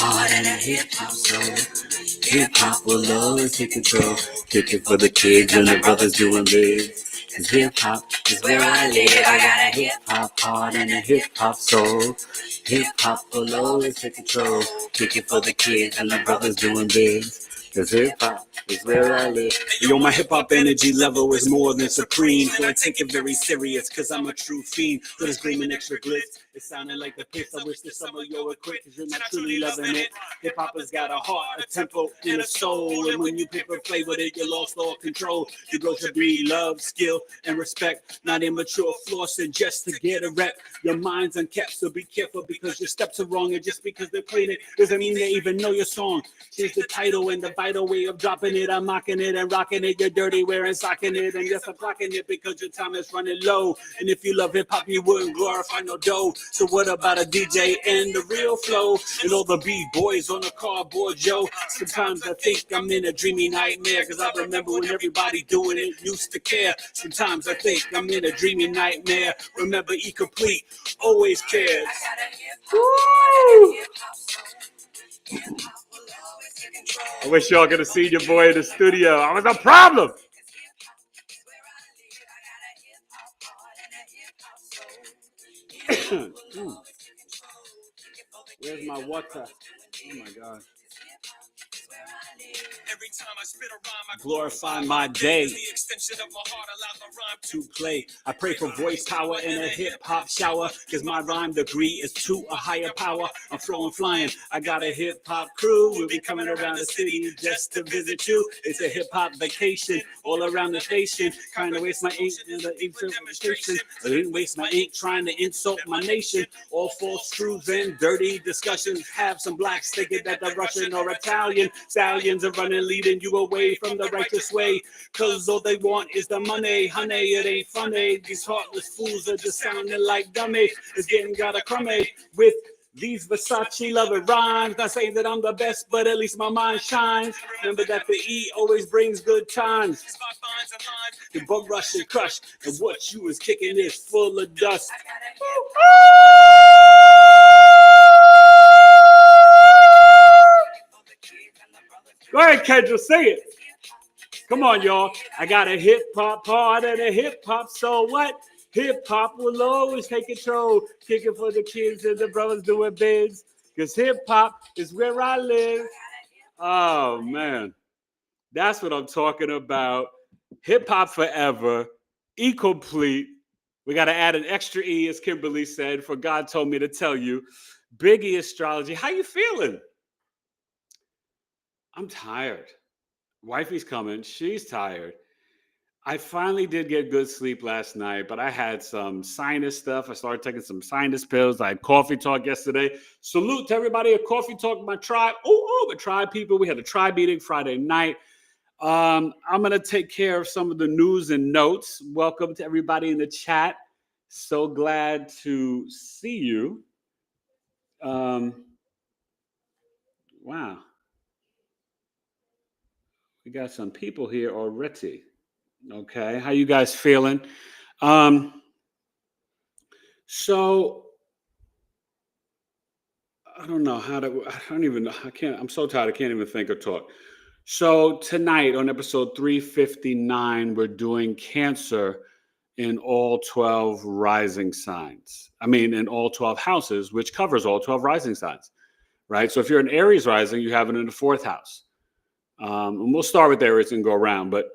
heart and a hip hop soul. Hip hop will always take control. Kick it for the kids and the brothers doing big. Cause hip hop is where I live. I got a hip hop heart and a hip hop soul. Hip hop will always take control. Kick it for the kids and the brothers doing big. Cause hip hop is where I live. Yo, my hip hop energy level is more than supreme. So I take it very serious, cause I'm a true fiend. For this gleaming extra glitz, it sounded like the piss. I wish this summer you were quick, cause you're not truly loving it. Hip hop has got a heart, a tempo, and a soul. And when you paper play with it, you lost all control. You go to breed love, skill, and respect. Not immature flossing just to get a rep. Your mind's unkept, so be careful because your steps are wrong. And just because they're playing it doesn't mean they even know your song. Change the title and the vital way of dropping it. I'm mocking it and rocking it. You're dirty wearing socking it. And yes, I'm clocking it because your time is running low. And if you love hip hop, you wouldn't glorify no dough. So what about a DJ and the real flow? And all the B-boys on the cardboard, Joe. Sometimes I think I'm in a dreamy nightmare. Cause I remember when everybody doing it used to care. Sometimes I think I'm in a dreamy nightmare. Remember E Complete always cares. Woo! I wish y'all could have seen your boy in the studio. I was a problem. Where's my water? Oh my God. Every time I spit a rhyme, I glorify my day. The extension of my heart allows my rhyme to play. I pray for voice power in a hip hop shower. Cause my rhyme degree is to a higher power. I'm flowing flying. I got a hip hop crew. We'll be coming around the city just to visit you. It's a hip hop vacation all around the nation. Kinda waste my ink in the ink demonstration. I didn't waste my ink trying to insult my nation. All false truths and dirty discussions. Have some blacks thinking that the Russian or Italian stallions are running, leading you away from the righteous way. Cause all they want is the money, honey, it ain't funny. These heartless fools are just sounding like dummy. It's getting gotta crummy with these Versace loving rhymes. Not saying that I'm the best, but at least my mind shines. Remember that the E always brings good times. The bum rush and crush, and what you was kicking is full of dust. Go ahead, Kendra, sing it. Come on, y'all. I got a hip hop heart and a hip hop soul. What? Hip hop will always take control. Kicking for the kids and the brothers doing bids. Because hip hop is where I live. Oh, man. That's what I'm talking about. Hip hop forever. E Complete. We got to add an extra E, as Kimberly said, for God told me to tell you. E Astrology. How you feeling? I'm tired. Wifey's coming. She's tired. I finally did get good sleep last night, but I had some sinus stuff. I started taking some sinus pills. I had coffee talk yesterday. Salute to everybody at Coffee Talk, my tribe. My tribe people. We had a tribe meeting Friday night. I'm going to take care of some of the news and notes. Welcome to everybody in the chat. So glad to see you. Wow. We got some people here already. Okay, how you guys feeling? So I don't know how to. I don't even know. I can't. I'm so tired. I can't even think or talk. So tonight on episode 359, we're doing Cancer in all 12 rising signs. I mean, in all 12 houses, which covers all 12 rising signs, right? So if you're an Aries rising, you have it in the 4th house. And we'll start with Aries and go around, but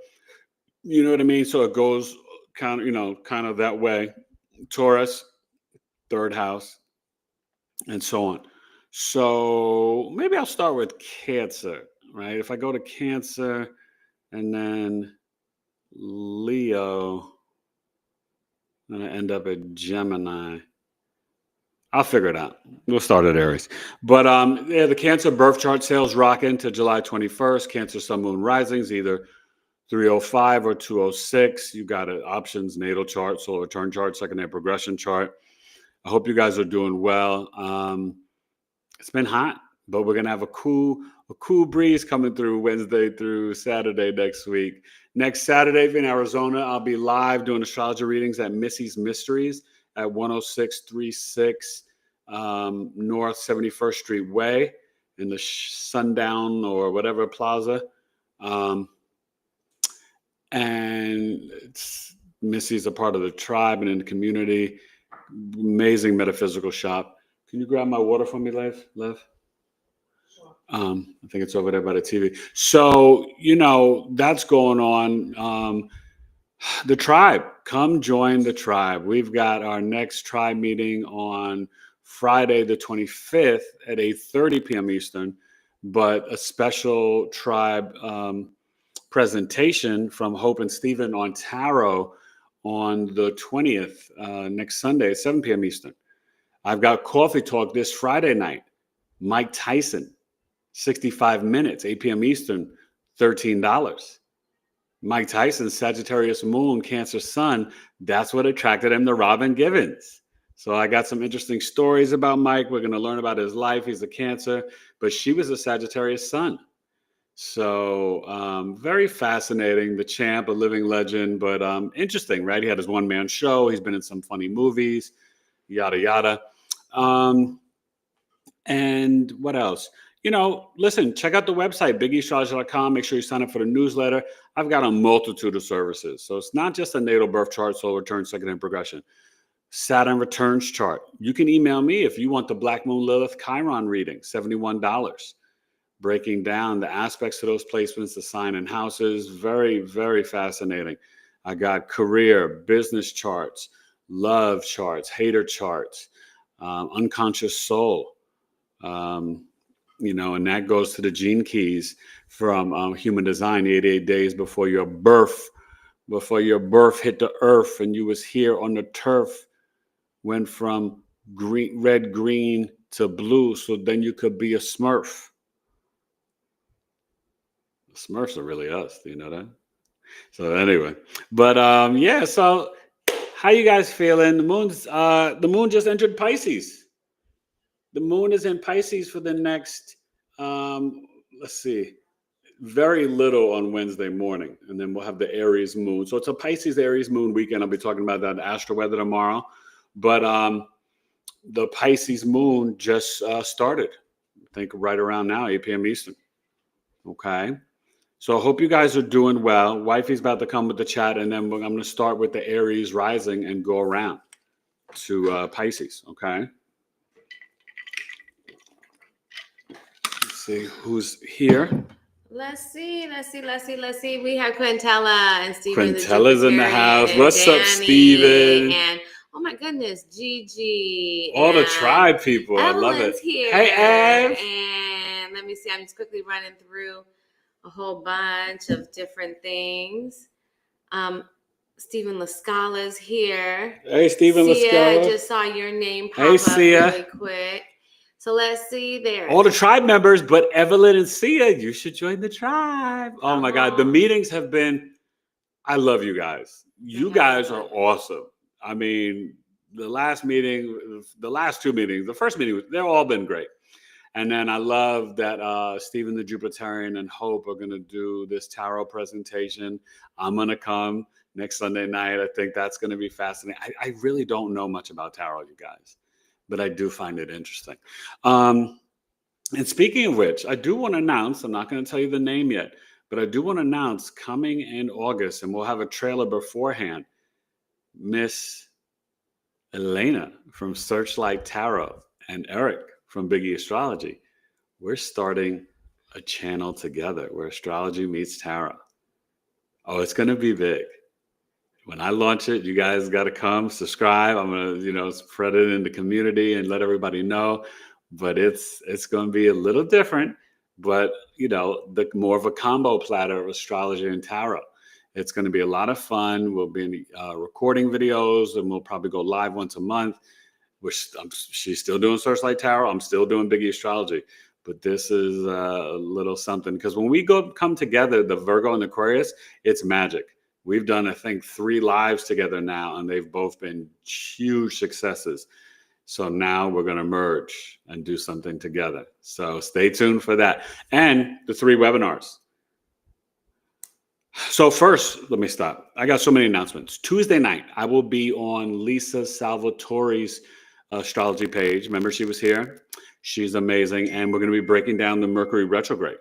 you know what I mean? So it goes kind of that way. Taurus, 3rd house, and so on. So maybe I'll start with Cancer, right? If I go to Cancer and then Leo, then I end up at Gemini. I'll figure it out. We'll start at Aries. But the Cancer birth chart sales rocking to July 21st. Cancer sun moon risings, either 305 or 206. You got options, natal chart, solar return chart, secondary progression chart. I hope you guys are doing well. It's been hot, but we're gonna have a cool breeze coming through Wednesday through Saturday next week. Next Saturday in Arizona, I'll be live doing astrology readings at Missy's Mysteries at 10636 North 71st Street Way in the Sundown or whatever plaza. And Missy's a part of the tribe and in the community. Amazing metaphysical shop. Can you grab my water for me, Lev? I think it's over there by the TV. So, that's going on. The tribe, come join the tribe. We've got our next tribe meeting on Friday, the 25th at 8:30 p.m. Eastern, but a special tribe presentation from Hope and Stephen on tarot on the 20th, next Sunday at 7 p.m. Eastern. I've got coffee talk this Friday night. Mike Tyson, 65 minutes, 8 p.m. Eastern, $13. Mike Tyson's Sagittarius Moon, Cancer Sun, that's what attracted him to Robin Givens. So I got some interesting stories about Mike. We're going to learn about his life. He's a Cancer, but she was a Sagittarius Sun. So very fascinating. The champ, a living legend, but interesting, right? He had his one-man show. He's been in some funny movies, yada, yada. And what else? Listen, check out the website, BigEAstro.com. Make sure you sign up for the newsletter. I've got a multitude of services. So it's not just a natal birth chart, soul return, second-hand progression. Saturn returns chart. You can email me if you want the Black Moon Lilith Chiron reading, $71. Breaking down the aspects of those placements, the sign and houses. Very, very fascinating. I got career, business charts, love charts, hater charts, unconscious soul. And that goes to the gene keys from Human Design, 88 days before your birth hit the earth and you was here on the turf, went from red, green to blue, so then you could be a Smurf. The Smurfs are really us, do you know that? So anyway, but so how you guys feeling? The moon just entered Pisces. The moon is in Pisces for the next, very little on Wednesday morning. And then we'll have the Aries moon. So it's a Pisces Aries moon weekend. I'll be talking about that in Astro Weather tomorrow. But the Pisces moon just started, I think right around now, 8 p.m. Eastern. Okay. So I hope you guys are doing well. Wifey's about to come with the chat. And then I'm going to start with the Aries rising and go around to Pisces. Okay. See who's here. Let's see. We have Quintella and Steven. Quintella's in the house. What's up, Steven? And oh my goodness, Gigi. All the tribe people. I love it. Here. Hey, Ev. And let me see. I'm just quickly running through a whole bunch of different things. Stephen Lascala's here. Hey, Stephen Lascala. I just saw your name pop up really quick. So let's see there. All the tribe members, but Evelyn and Sia, you should join the tribe. Oh my God. The meetings have been, I love you guys. You guys are awesome. I mean, the last meeting, the last two meetings, the first meeting, they've all been great. And then I love that Stephen the Jupiterian and Hope are going to do this tarot presentation. I'm going to come next Sunday night. I think that's going to be fascinating. I really don't know much about tarot, you guys, but I do find it interesting. And speaking of which, I do want to announce, I'm not going to tell you the name yet, but I do want to announce coming in August, and we'll have a trailer beforehand, Miss Elena from Searchlight Tarot and Eric from BigE Astrology. We're starting a channel together where astrology meets tarot. Oh, it's going to be big. When I launch it, you guys got to come subscribe. I'm going to, spread it in the community and let everybody know. But it's going to be a little different, but, the more of a combo platter of astrology and tarot. It's going to be a lot of fun. We'll be recording videos, and we'll probably go live once a month. She's still doing Searchlight Tarot. I'm still doing BigE Astrology. But this is a little something, because when we come together, the Virgo and Aquarius, it's magic. We've done, I think, 3 lives together now, and they've both been huge successes. So now we're going to merge and do something together. So stay tuned for that. And the 3 webinars. So first, let me stop. I got so many announcements. Tuesday night, I will be on Lisa Salvatore's astrology page. Remember, she was here. She's amazing. And we're going to be breaking down the Mercury retrograde.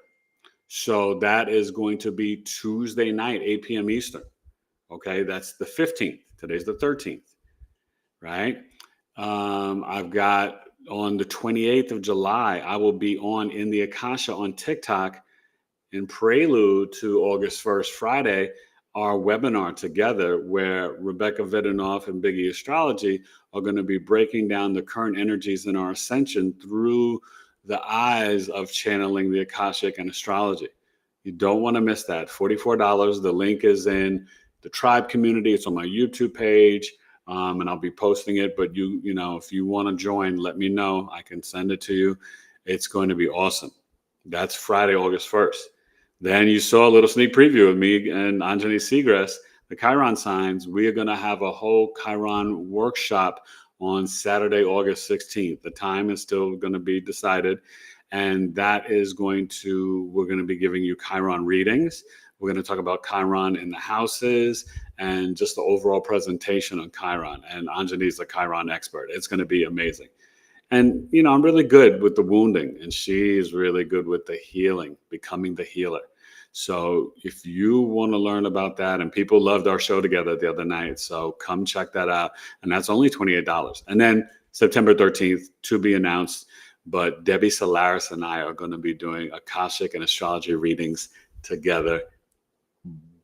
So that is going to be Tuesday night, 8 p.m. Eastern. Okay, that's the 15th. Today's the 13th, right? I've got on the 28th of July, I will be on In the Akasha on TikTok in prelude to August 1st, Friday, our webinar together where Rebecca Vidanoff and BigEAstrology are going to be breaking down the current energies in our ascension through the eyes of channeling the Akashic and astrology. You don't want to miss that. $44. The link is in the tribe community. It's on my YouTube page. And I'll be posting it, but you know, if you want to join, let me know. I can send it to you. It's going to be awesome. That's Friday, August 1st. Then you saw a little sneak preview of me and Anjani Seagrass, the Chiron signs. We are going to have a whole Chiron workshop on Saturday, August 16th. The time is still going to be decided. And that is we're going to be giving you Chiron readings. We're going to talk about Chiron in the houses and just the overall presentation on Chiron. And Anjani's a Chiron expert. It's going to be amazing. And, you know, I'm really good with the wounding, and she's really good with the healing, becoming the healer. So if you want to learn about that, and people loved our show together the other night, so come check that out. And that's only $28. And then September 13th, to be announced, but Debbie Solaris and I are going to be doing Akashic and astrology readings together.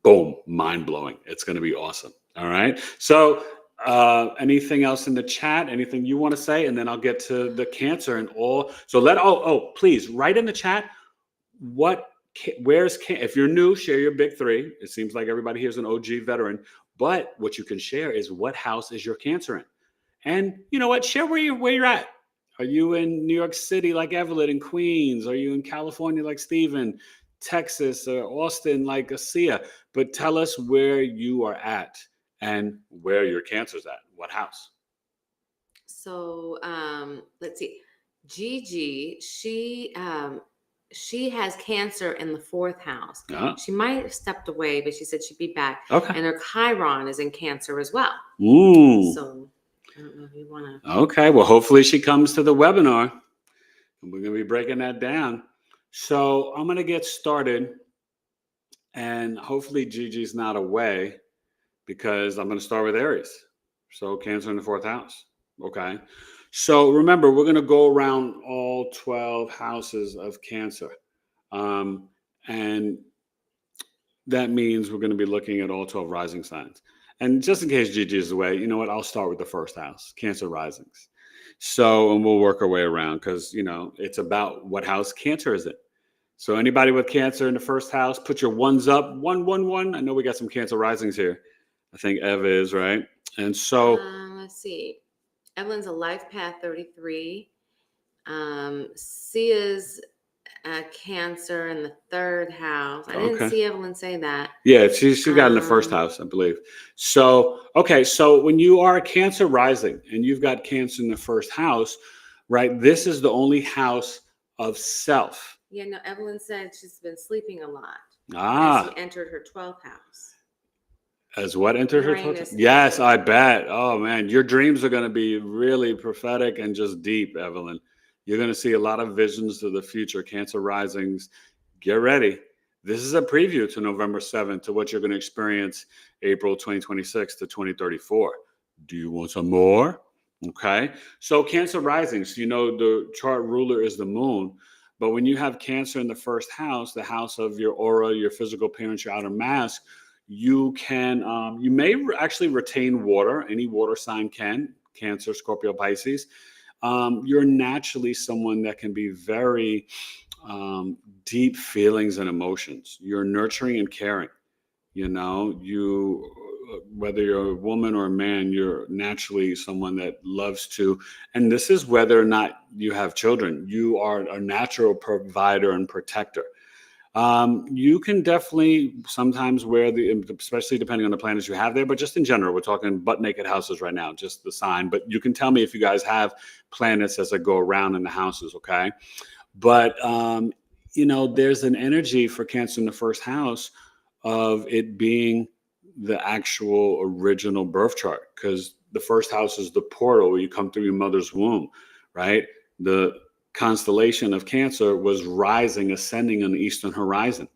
Boom, mind-blowing. It's going to be awesome. All right. So anything else in the chat? Anything you want to say? And then I'll get to the Cancer and all. So please write in the chat if you're new, share your big three. It seems like everybody here is an OG veteran, but what you can share is what house is your Cancer in? And you know what? Share where you're at. Are you in New York City like Evelyn and Queens? Are you in California like Steven, Texas or Austin like Asia? But tell us where you are at and where your Cancer's at. What house? So let's see. Gigi, she has Cancer in the 4th house. She might have stepped away, but she said she'd be back. Okay. And her Chiron is in Cancer as well. Ooh. So I don't know if you want to. Okay. Well, hopefully she comes to the webinar, and we're going to be breaking that down. So I'm going to get started, and hopefully Gigi's not away because I'm going to start with Aries. So Cancer in the 4th house. Okay. So remember, we're going to go around all 12 houses of Cancer. And that means we're going to be looking at all 12 rising signs. And just in case Gigi is away, you know what? I'll start with the 1st house, Cancer risings. So, and we'll work our way around because, you know, it's about what house Cancer is in. So anybody with Cancer in the 1st house, put your ones up. 1, 1, 1. I know we got some Cancer risings here. I think Eva is, right? And so let's see. Evelyn's a life path 33. Sia's Cancer in the 3rd house. I didn't see Evelyn say that. Yeah, she got in the 1st house, I believe. So, okay, so when you are a Cancer rising and you've got Cancer in the 1st house, right, this is the only house of self. Yeah, no, Evelyn said she's been sleeping a lot. As she entered her 12th house. As what entered her 12th house? Yes, I bet. Oh, man, your dreams are going to be really prophetic and just deep, Evelyn. You're going to see a lot of visions to the future, Cancer risings. Get ready. This is a preview to November 7th to what you're going to experience April 2026 to 2034. Do you want some more? Okay. So Cancer risings, you know, the chart ruler is the moon. But when you have Cancer in the 1st house, the house of your aura, your physical appearance, your outer mask, you can, you may actually retain water. Any water sign can, Cancer, Scorpio, Pisces. You're naturally someone that can be very deep feelings and emotions. You're nurturing and caring. You know, whether you're a woman or a man, you're naturally someone that loves to, and this is whether or not you have children, you are a natural provider and protector. You can definitely sometimes wear especially depending on the planets you have there, but just in general, we're talking butt naked houses right now, just the sign, but you can tell me if you guys have planets as I go around in the houses. Okay. But, you know, there's an energy for Cancer in the 1st house of it being the actual original birth chart, because the first house is the portal where you come through your mother's womb, right? The constellation of Cancer was rising, ascending on the eastern horizon.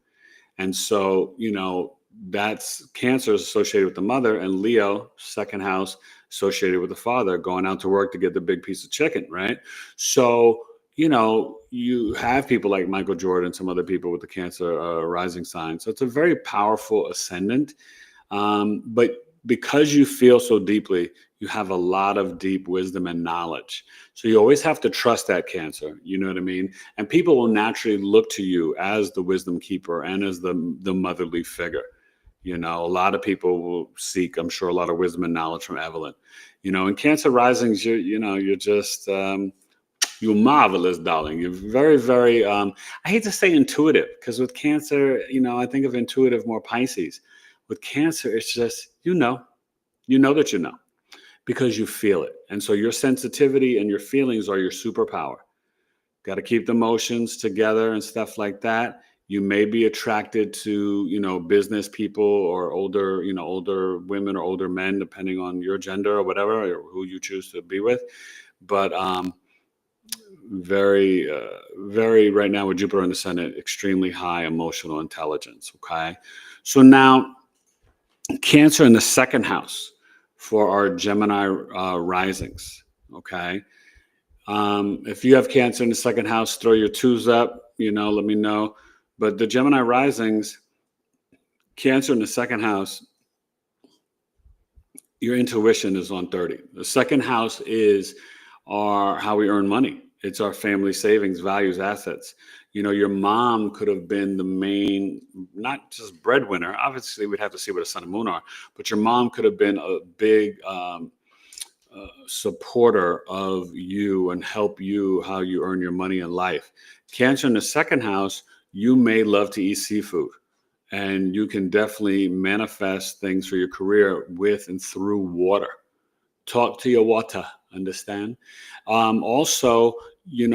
And so, that's Cancer is associated with the mother, and Leo, second house, associated with the father, going out to work to get the big piece of chicken, right? So, you have people like Michael Jordan, some other people with the Cancer rising sign. So it's a very powerful ascendant. But because you feel so deeply, you have a lot of deep wisdom and knowledge. So you always have to trust that Cancer, you know what I mean? And people will naturally look to you as the wisdom keeper and as the motherly figure. A lot of people will seek, I'm sure, a lot of wisdom and knowledge from Evelyn. In Cancer risings, you're just, you're marvelous, darling. You're very, very, I hate to say intuitive, because with Cancer, I think of intuitive more Pisces. With Cancer, it's just, that because you feel it. And so your sensitivity and your feelings are your superpower. Got to keep the emotions together and stuff like that. You may be attracted to, business people or older women or older men, depending on your gender or whatever, or who you choose to be with. But very, very right now with Jupiter in the Ascendant, extremely high emotional intelligence. Okay. So now Cancer in the second house for our Gemini risings. Okay. If you have Cancer in the second house, throw your twos up, let me know. But the Gemini risings, Cancer in the second house, your intuition is on 30. The second house is how we earn money. It's our family savings, values, assets. Your mom could have been the main, not just breadwinner. Obviously, we'd have to see what a sun and moon are, but your mom could have been a big supporter of you and help you how you earn your money in life. Cancer in the second house, you may love to eat seafood, and you can definitely manifest things for your career with and through water. Talk to your water, understand? Also, you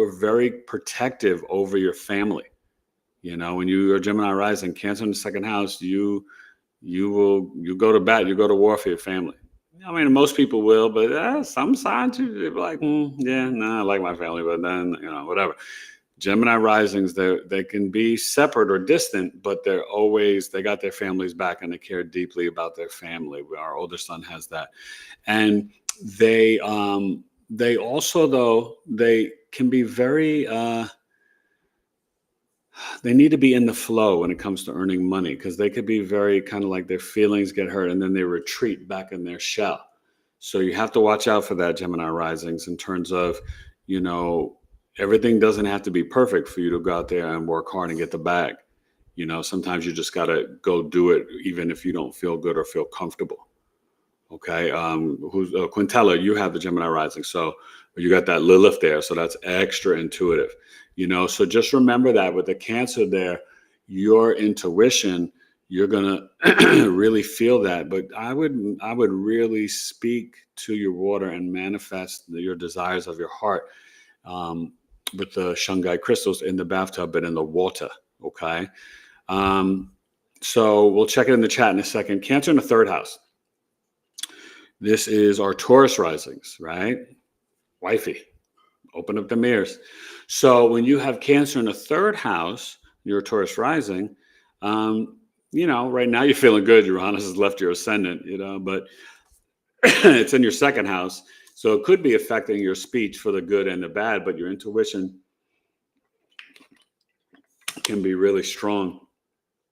are very protective over your family. When you are Gemini rising, Cancer in the second house, you go to bat, you go to war for your family. I mean, most people will, but some signs you're like, I like my family, but then, whatever. Gemini risings, they can be separate or distant, but they got their families back and they care deeply about their family. Our older son has that. And they also, though, they can be very, they need to be in the flow when it comes to earning money, because they could be very kind of like their feelings get hurt and then they retreat back in their shell. So you have to watch out for that, Gemini risings, in terms of, everything doesn't have to be perfect for you to go out there and work hard and get the bag. Sometimes you just got to go do it, even if you don't feel good or feel comfortable. Okay. Quintella, you have the Gemini rising. So you got that Lilith there. So that's extra intuitive, so just remember that with the Cancer there, your intuition, you're going to really feel that. But I would really speak to your water and manifest your desires of your heart. With the shungite crystals in the bathtub and in the water. Okay. So we'll check it in the chat in a second. Cancer in the third house. This is our Taurus risings, right? Wifey, open up the mirrors. So when you have Cancer in the third house, your Taurus rising, right now you're feeling good. Uranus has left your ascendant, but it's in your second house. So it could be affecting your speech for the good and the bad, but your intuition can be really strong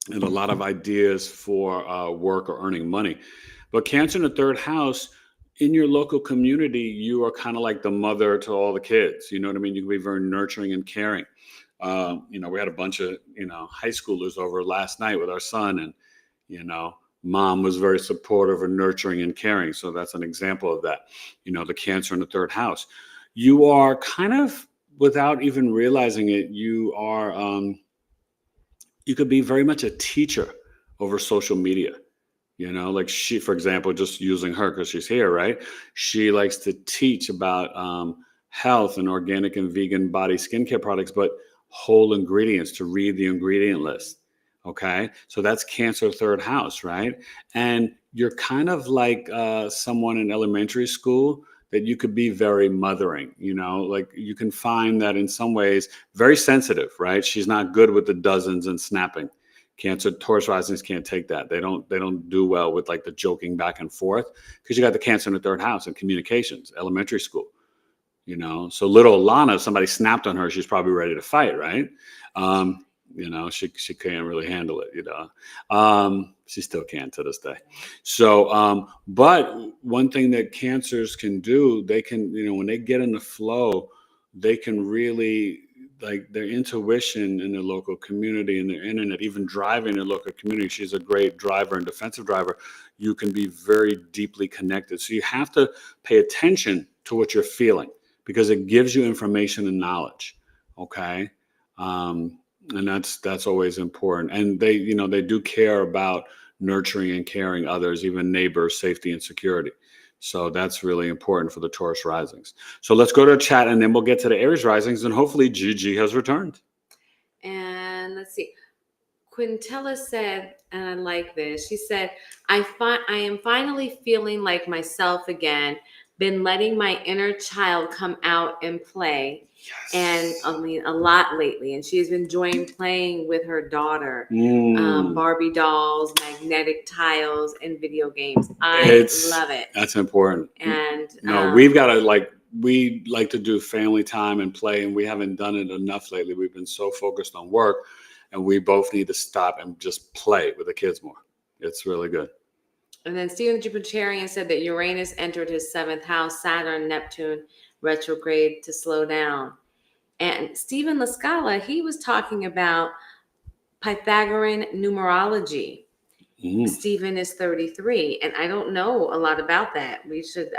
and a lot of ideas for work or earning money. But Cancer in the third house, in your local community, you are kind of like the mother to all the kids. You know what I mean? You can be very nurturing and caring. We had a bunch of, high schoolers over last night with our son, and, mom was very supportive and nurturing and caring. So that's an example of that, the Cancer in the third house. You are kind of, without even realizing it, you could be very much a teacher over social media. Like she, for example, just using her because she's here, right? She likes to teach about health and organic and vegan body skincare products, but whole ingredients, to read the ingredient list. Okay, so that's Cancer third house, right? And you're kind of like someone in elementary school that you could be very mothering, like you can find that in some ways very sensitive, right? She's not good with the dozens and snapping. Cancer Taurus risings can't take that. They don't do well with like the joking back and forth because you got the Cancer in the third house and communications, elementary school. So little Lana, if somebody snapped on her, she's probably ready to fight, right? She can't really handle it, she still can to this day. So but one thing that Cancers can do, they can, when they get in the flow, they can really, like, their intuition in their local community and their internet, even driving their local community. She's a great driver and defensive driver. You can be very deeply connected. So you have to pay attention to what you're feeling because it gives you information and knowledge. Okay. And that's always important. And they do care about nurturing and caring others, even neighbors, safety and security. So that's really important for the Taurus risings. So let's go to a chat and then we'll get to the Aries risings and hopefully Gigi has returned. And let's see. Quintella said, and I like this. She said, I am finally feeling like myself again. Been letting my inner child come out and play. Yes. And I mean, a lot lately. And she's been enjoying playing with her daughter. Barbie dolls, magnetic tiles, and video games. I love it. That's important. And we've got to we like to do family time and play, and we haven't done it enough lately. We've been so focused on work, and we both need to stop and just play with the kids more. It's really good. And then Stephen Jupiterian said that Uranus entered his 7th house, Saturn, Neptune, retrograde to slow down. And Stephen Lascala, he was talking about Pythagorean numerology. Stephen is 33, and I don't know a lot about that.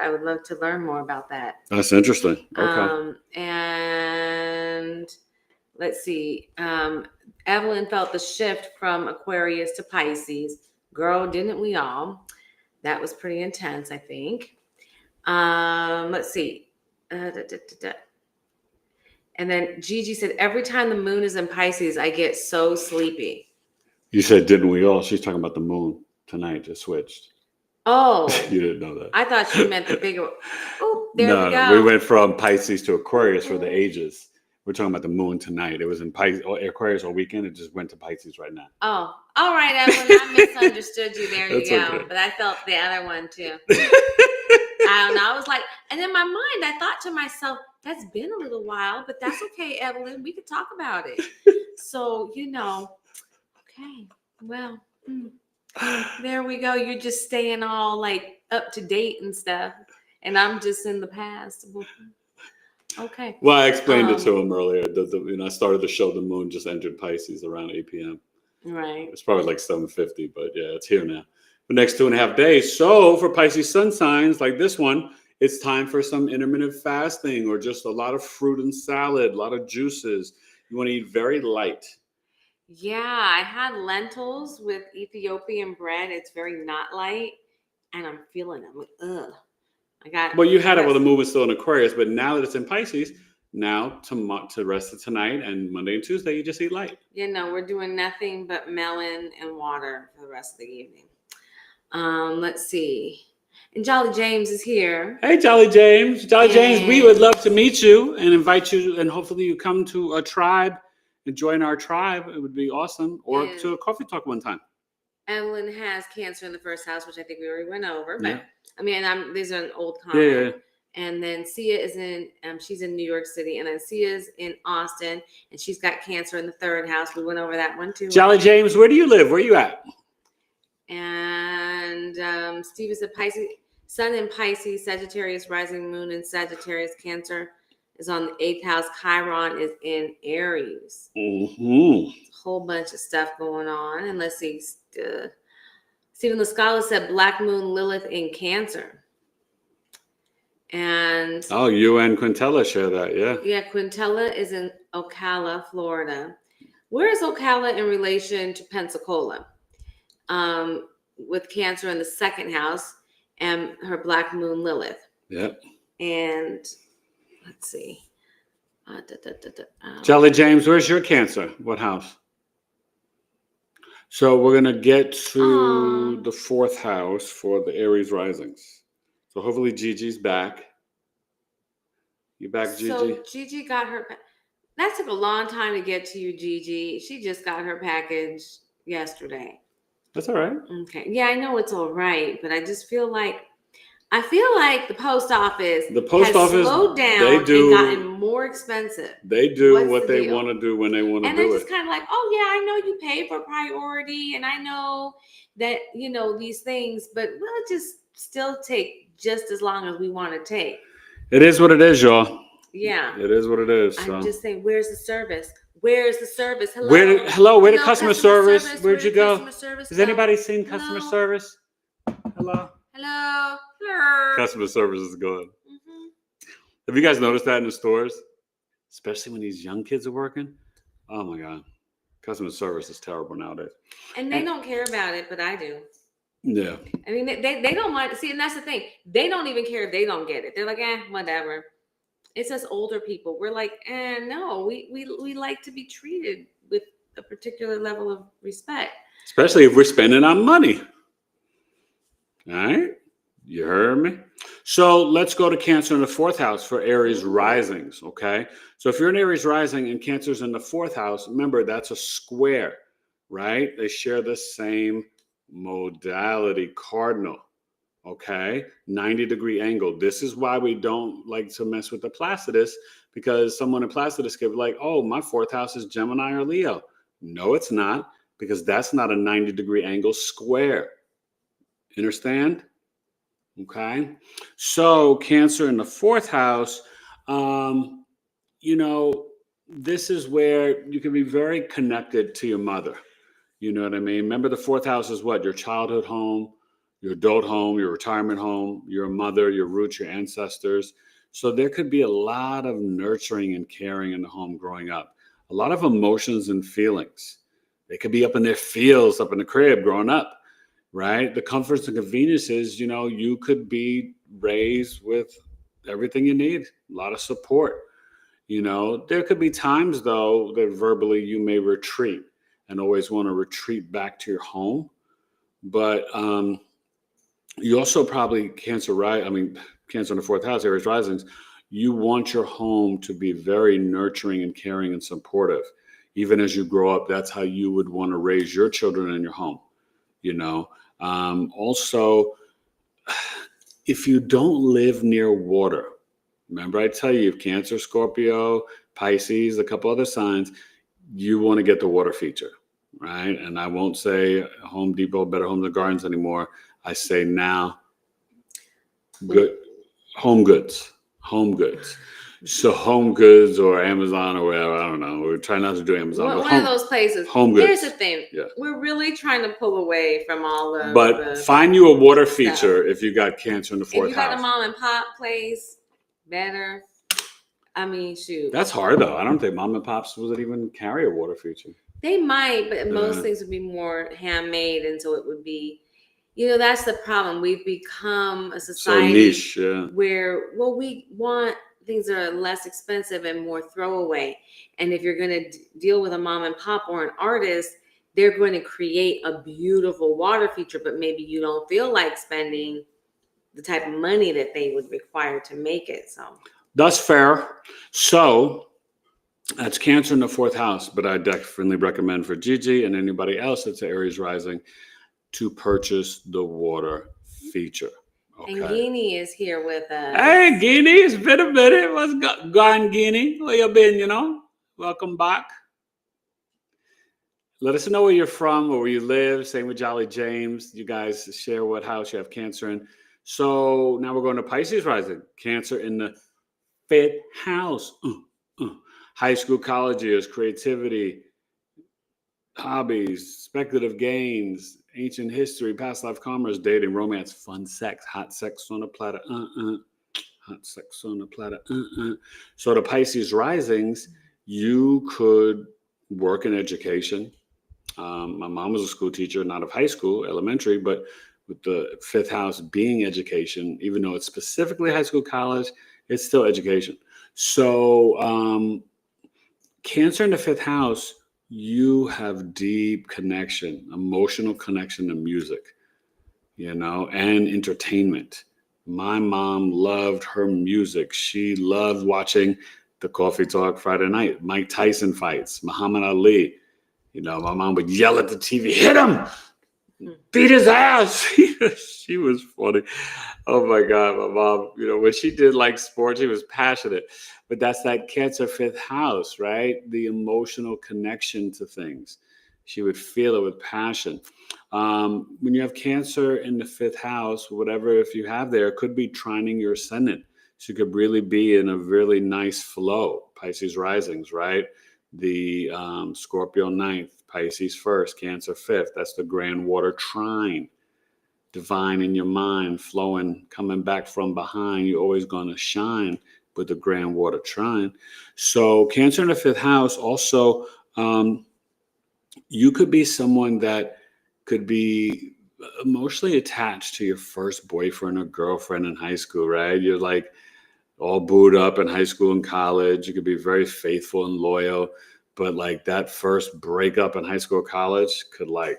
I would love to learn more about that. That's interesting. Okay. And let's see. Evelyn felt the shift from Aquarius to Pisces. Girl, didn't we all? That was pretty intense, I think. Let's see. And then Gigi said, every time the moon is in Pisces, I get so sleepy. You said, didn't we all? She's talking about the moon tonight, just switched. Oh. You didn't know that. I thought you meant the bigger. Oh, there we go. No, we went from Pisces to Aquarius for the ages. We're talking about the moon tonight. It was in Pisces, Aquarius all weekend. It just went to Pisces right now. Oh, all right, Evelyn. I misunderstood you. There you go. Okay. But I felt the other one too. I don't know. I was like, and in my mind, I thought to myself, that's been a little while, but that's okay, Evelyn. We could talk about it. So, okay. Well, there we go. You're just staying all like up to date and stuff. And I'm just in the past. Okay. Well, I explained it to him earlier. I started the show. The moon just entered Pisces around 8 p.m. Right. It's probably like 7:50, but yeah, it's here now. The next 2.5 days. So for Pisces sun signs like this one, it's time for some intermittent fasting or just a lot of fruit and salad, a lot of juices. You want to eat very light. Yeah, I had lentils with Ethiopian bread. It's very not light, and I'm feeling it. I'm like, ugh. Well, you had it while the moon was still in Aquarius, but now that it's in Pisces, now to the rest of tonight and Monday and Tuesday, you just eat light. We're doing nothing but melon and water for the rest of the evening. Let's see. And Jolly James is here. Hey, Jolly James. James, we would love to meet you and invite you, and hopefully you come to a tribe and join our tribe. It would be awesome. Or to a coffee talk one time. Evelyn has Cancer in the 1st house, which I think we already went over. But yeah. I mean, these are an old comment. Yeah. And then Sia is she's in New York City. And then Sia's in Austin. And she's got Cancer in the 3rd house. We went over that one too. Jolly James, where do you live? Where are you at? And Steve is a Pisces, Sun in Pisces, Sagittarius, rising moon in Sagittarius. Cancer is on the 8th house. Chiron is in Aries. Mm-hmm. A whole bunch of stuff going on. And let's see. Stephen Lascala said Black Moon Lilith in Cancer. And you and Quintella share that, yeah. Yeah, Quintella is in Ocala, Florida. Where is Ocala in relation to Pensacola? With Cancer in the 2nd house and her Black Moon Lilith. Yep. And let's see. Jolly James, where's your Cancer? What house? So we're going to get to the 4th house for the Aries risings. So hopefully Gigi's back. You back, Gigi? So Gigi got her. That took a long time to get to you, Gigi. She just got her package yesterday. That's all right. Okay. Yeah, I know it's all right, but I just feel like the post office has slowed down and gotten more expensive. They do what they want to do when they want to do it. And they're just kind of like, oh yeah, I know you pay for priority, and I know that these things, but we'll just still take just as long as we want to take. It is what it is, y'all. Yeah. It is what it is. I'm just saying, where's the service? Where's the service? Hello. Where the customer service? Where'd you go? Has anybody seen customer service? Hello. Hello. Customer service is gone. Mm-hmm. Have you guys noticed that in the stores? Especially when these young kids are working? Oh my God. Customer service is terrible nowadays. And they don't care about it, but I do. Yeah. I mean, they don't mind. See, and that's the thing. They don't even care if they don't get it. They're like, whatever. It's us older people. We're like, no, we like to be treated with a particular level of respect. Especially if we're spending our money. All right? You heard me? So let's go to Cancer in the 4th house for Aries risings, okay? So if you're an Aries rising and Cancer's in the 4th house, remember that's a square, right? They share the same modality, cardinal, okay? 90-degree angle. This is why we don't like to mess with the Placidus, because someone in Placidus could be like, oh, my 4th house is Gemini or Leo. No, it's not, because that's not a 90-degree angle square. Understand? Okay. So Cancer in the 4th house, this is where you can be very connected to your mother. You know what I mean? Remember, the 4th house is what? Your childhood home, your adult home, your retirement home, your mother, your roots, your ancestors. So there could be a lot of nurturing and caring in the home growing up. A lot of emotions and feelings. They could be up in their feels, up in the crib growing up, right? The comforts and conveniences, you could be raised with everything you need, a lot of support. There could be times, though, that verbally you may retreat and always want to retreat back to your home. But you also probably Cancer in the 4th house, Aries risings, you want your home to be very nurturing and caring and supportive. Even as you grow up, that's how you would want to raise your children in your home, Also, if you don't live near water, remember I tell you, if Cancer, Scorpio, Pisces, a couple other signs, you want to get the water feature, right? And I won't say Home Depot, Better Homes and Gardens anymore. I say now, home goods. So Home Goods or Amazon or whatever, I don't know. We're trying not to do Amazon. One of those places. Home Goods. Here's the thing. Yeah. We're really trying to pull away from all of But find you a water feature if you got Cancer in the 4th house. If you got a mom and pop place, better. I mean, shoot. That's hard, though. I don't think mom and pops would even carry a water feature. They might, but most things would be more handmade, and so it would be, that's the problem. We've become a society where, we want things that are less expensive and more throwaway. And if you're going to deal with a mom and pop or an artist, they're going to create a beautiful water feature, but maybe you don't feel like spending the type of money that they would require to make it. So that's fair. So that's Cancer in the 4th house, but I definitely recommend for Gigi and anybody else that's Aries rising to purchase the water feature. Okay. And Guinea is here with us. Hey, Guinea, it's been a minute. What's going, Guinea? Where you been, Welcome back. Let us know where you're from or where you live. Same with Jolly James. You guys share what house you have Cancer in. So now we're going to Pisces rising. Cancer in the 5th house. High school, college years, creativity, hobbies, speculative gains, ancient history, past life commerce, dating, romance, fun sex, hot sex on a platter, hot sex on a platter, So the Pisces risings, you could work in education. My mom was a school teacher, not of high school, elementary, but with the 5th house being education, even though it's specifically high school, college, it's still education. So Cancer in the 5th house you have deep connection, emotional connection to music, and entertainment. My mom loved her music. She loved watching the Coffee Talk Friday night, Mike Tyson fights, Muhammad Ali. My mom would yell at the TV, hit him, beat his ass. She was funny. Oh my God, my mom, when she did like sports, she was passionate. But that's that Cancer fifth house, right? The emotional connection to things. She would feel it with passion. When you have Cancer in the fifth house, whatever, if you have there, it could be trining your ascendant. So you could really be in a really nice flow. Pisces risings, right? The Scorpio ninth, Pisces first, Cancer fifth. That's the grand water trine. Divine in your mind, flowing, coming back from behind. You're always going to shine with the grand water trine. So Cancer in the fifth house also, you could be someone that could be emotionally attached to your first boyfriend or girlfriend in high school, right? You're like all booed up in high school and college. You could be very faithful and loyal, but like that first breakup in high school or college could like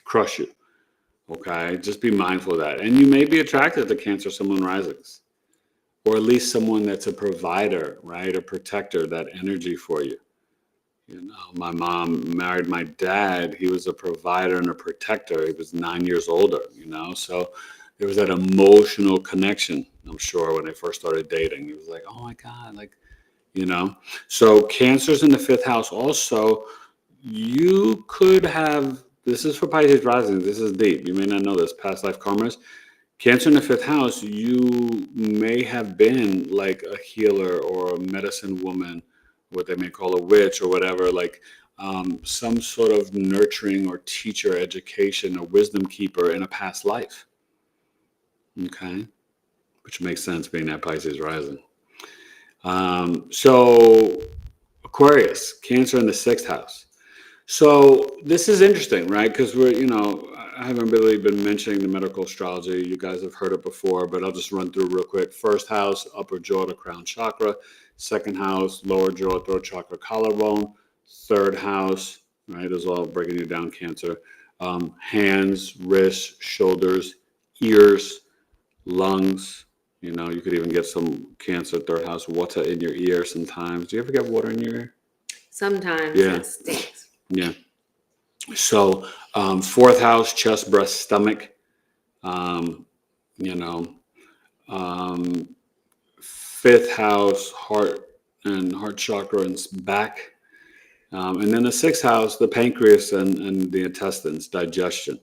crush you. Okay, just be mindful of that. And you may be attracted to Cancer Sun Moon risings, or at least someone that's a provider, right? A protector, that energy for you. My mom married my dad. He was a provider and a protector. He was 9 years older, so there was that emotional connection. I'm sure when they first started dating, it was like, oh my God, like, So Cancer's in the fifth house. Also, you could have, this is for Pisces rising, this is deep. You may not know this, past life karmas. Cancer in the fifth house, you may have been like a healer or a medicine woman, what they may call a witch or whatever, like some sort of nurturing or teacher education, a wisdom keeper in a past life. Okay, which makes sense being that Pisces rising. So Aquarius, Cancer in the sixth house. So this is interesting, right? Because I haven't really been mentioning the medical astrology. You guys have heard it before, but I'll just run through real quick. First house, upper jaw to crown chakra. Second house, lower jaw, throat chakra, collarbone. Third house, right? Is all breaking you down, Cancer. Hands, wrists, shoulders, ears, lungs. You could even get some Cancer, third house, water in your ear sometimes. Do you ever get water in your ear? Sometimes. Yeah. It stinks. Yeah. So fourth house, chest, breast, stomach. Fifth house, heart and heart chakra and back. And then the sixth house, the pancreas and the intestines, digestion.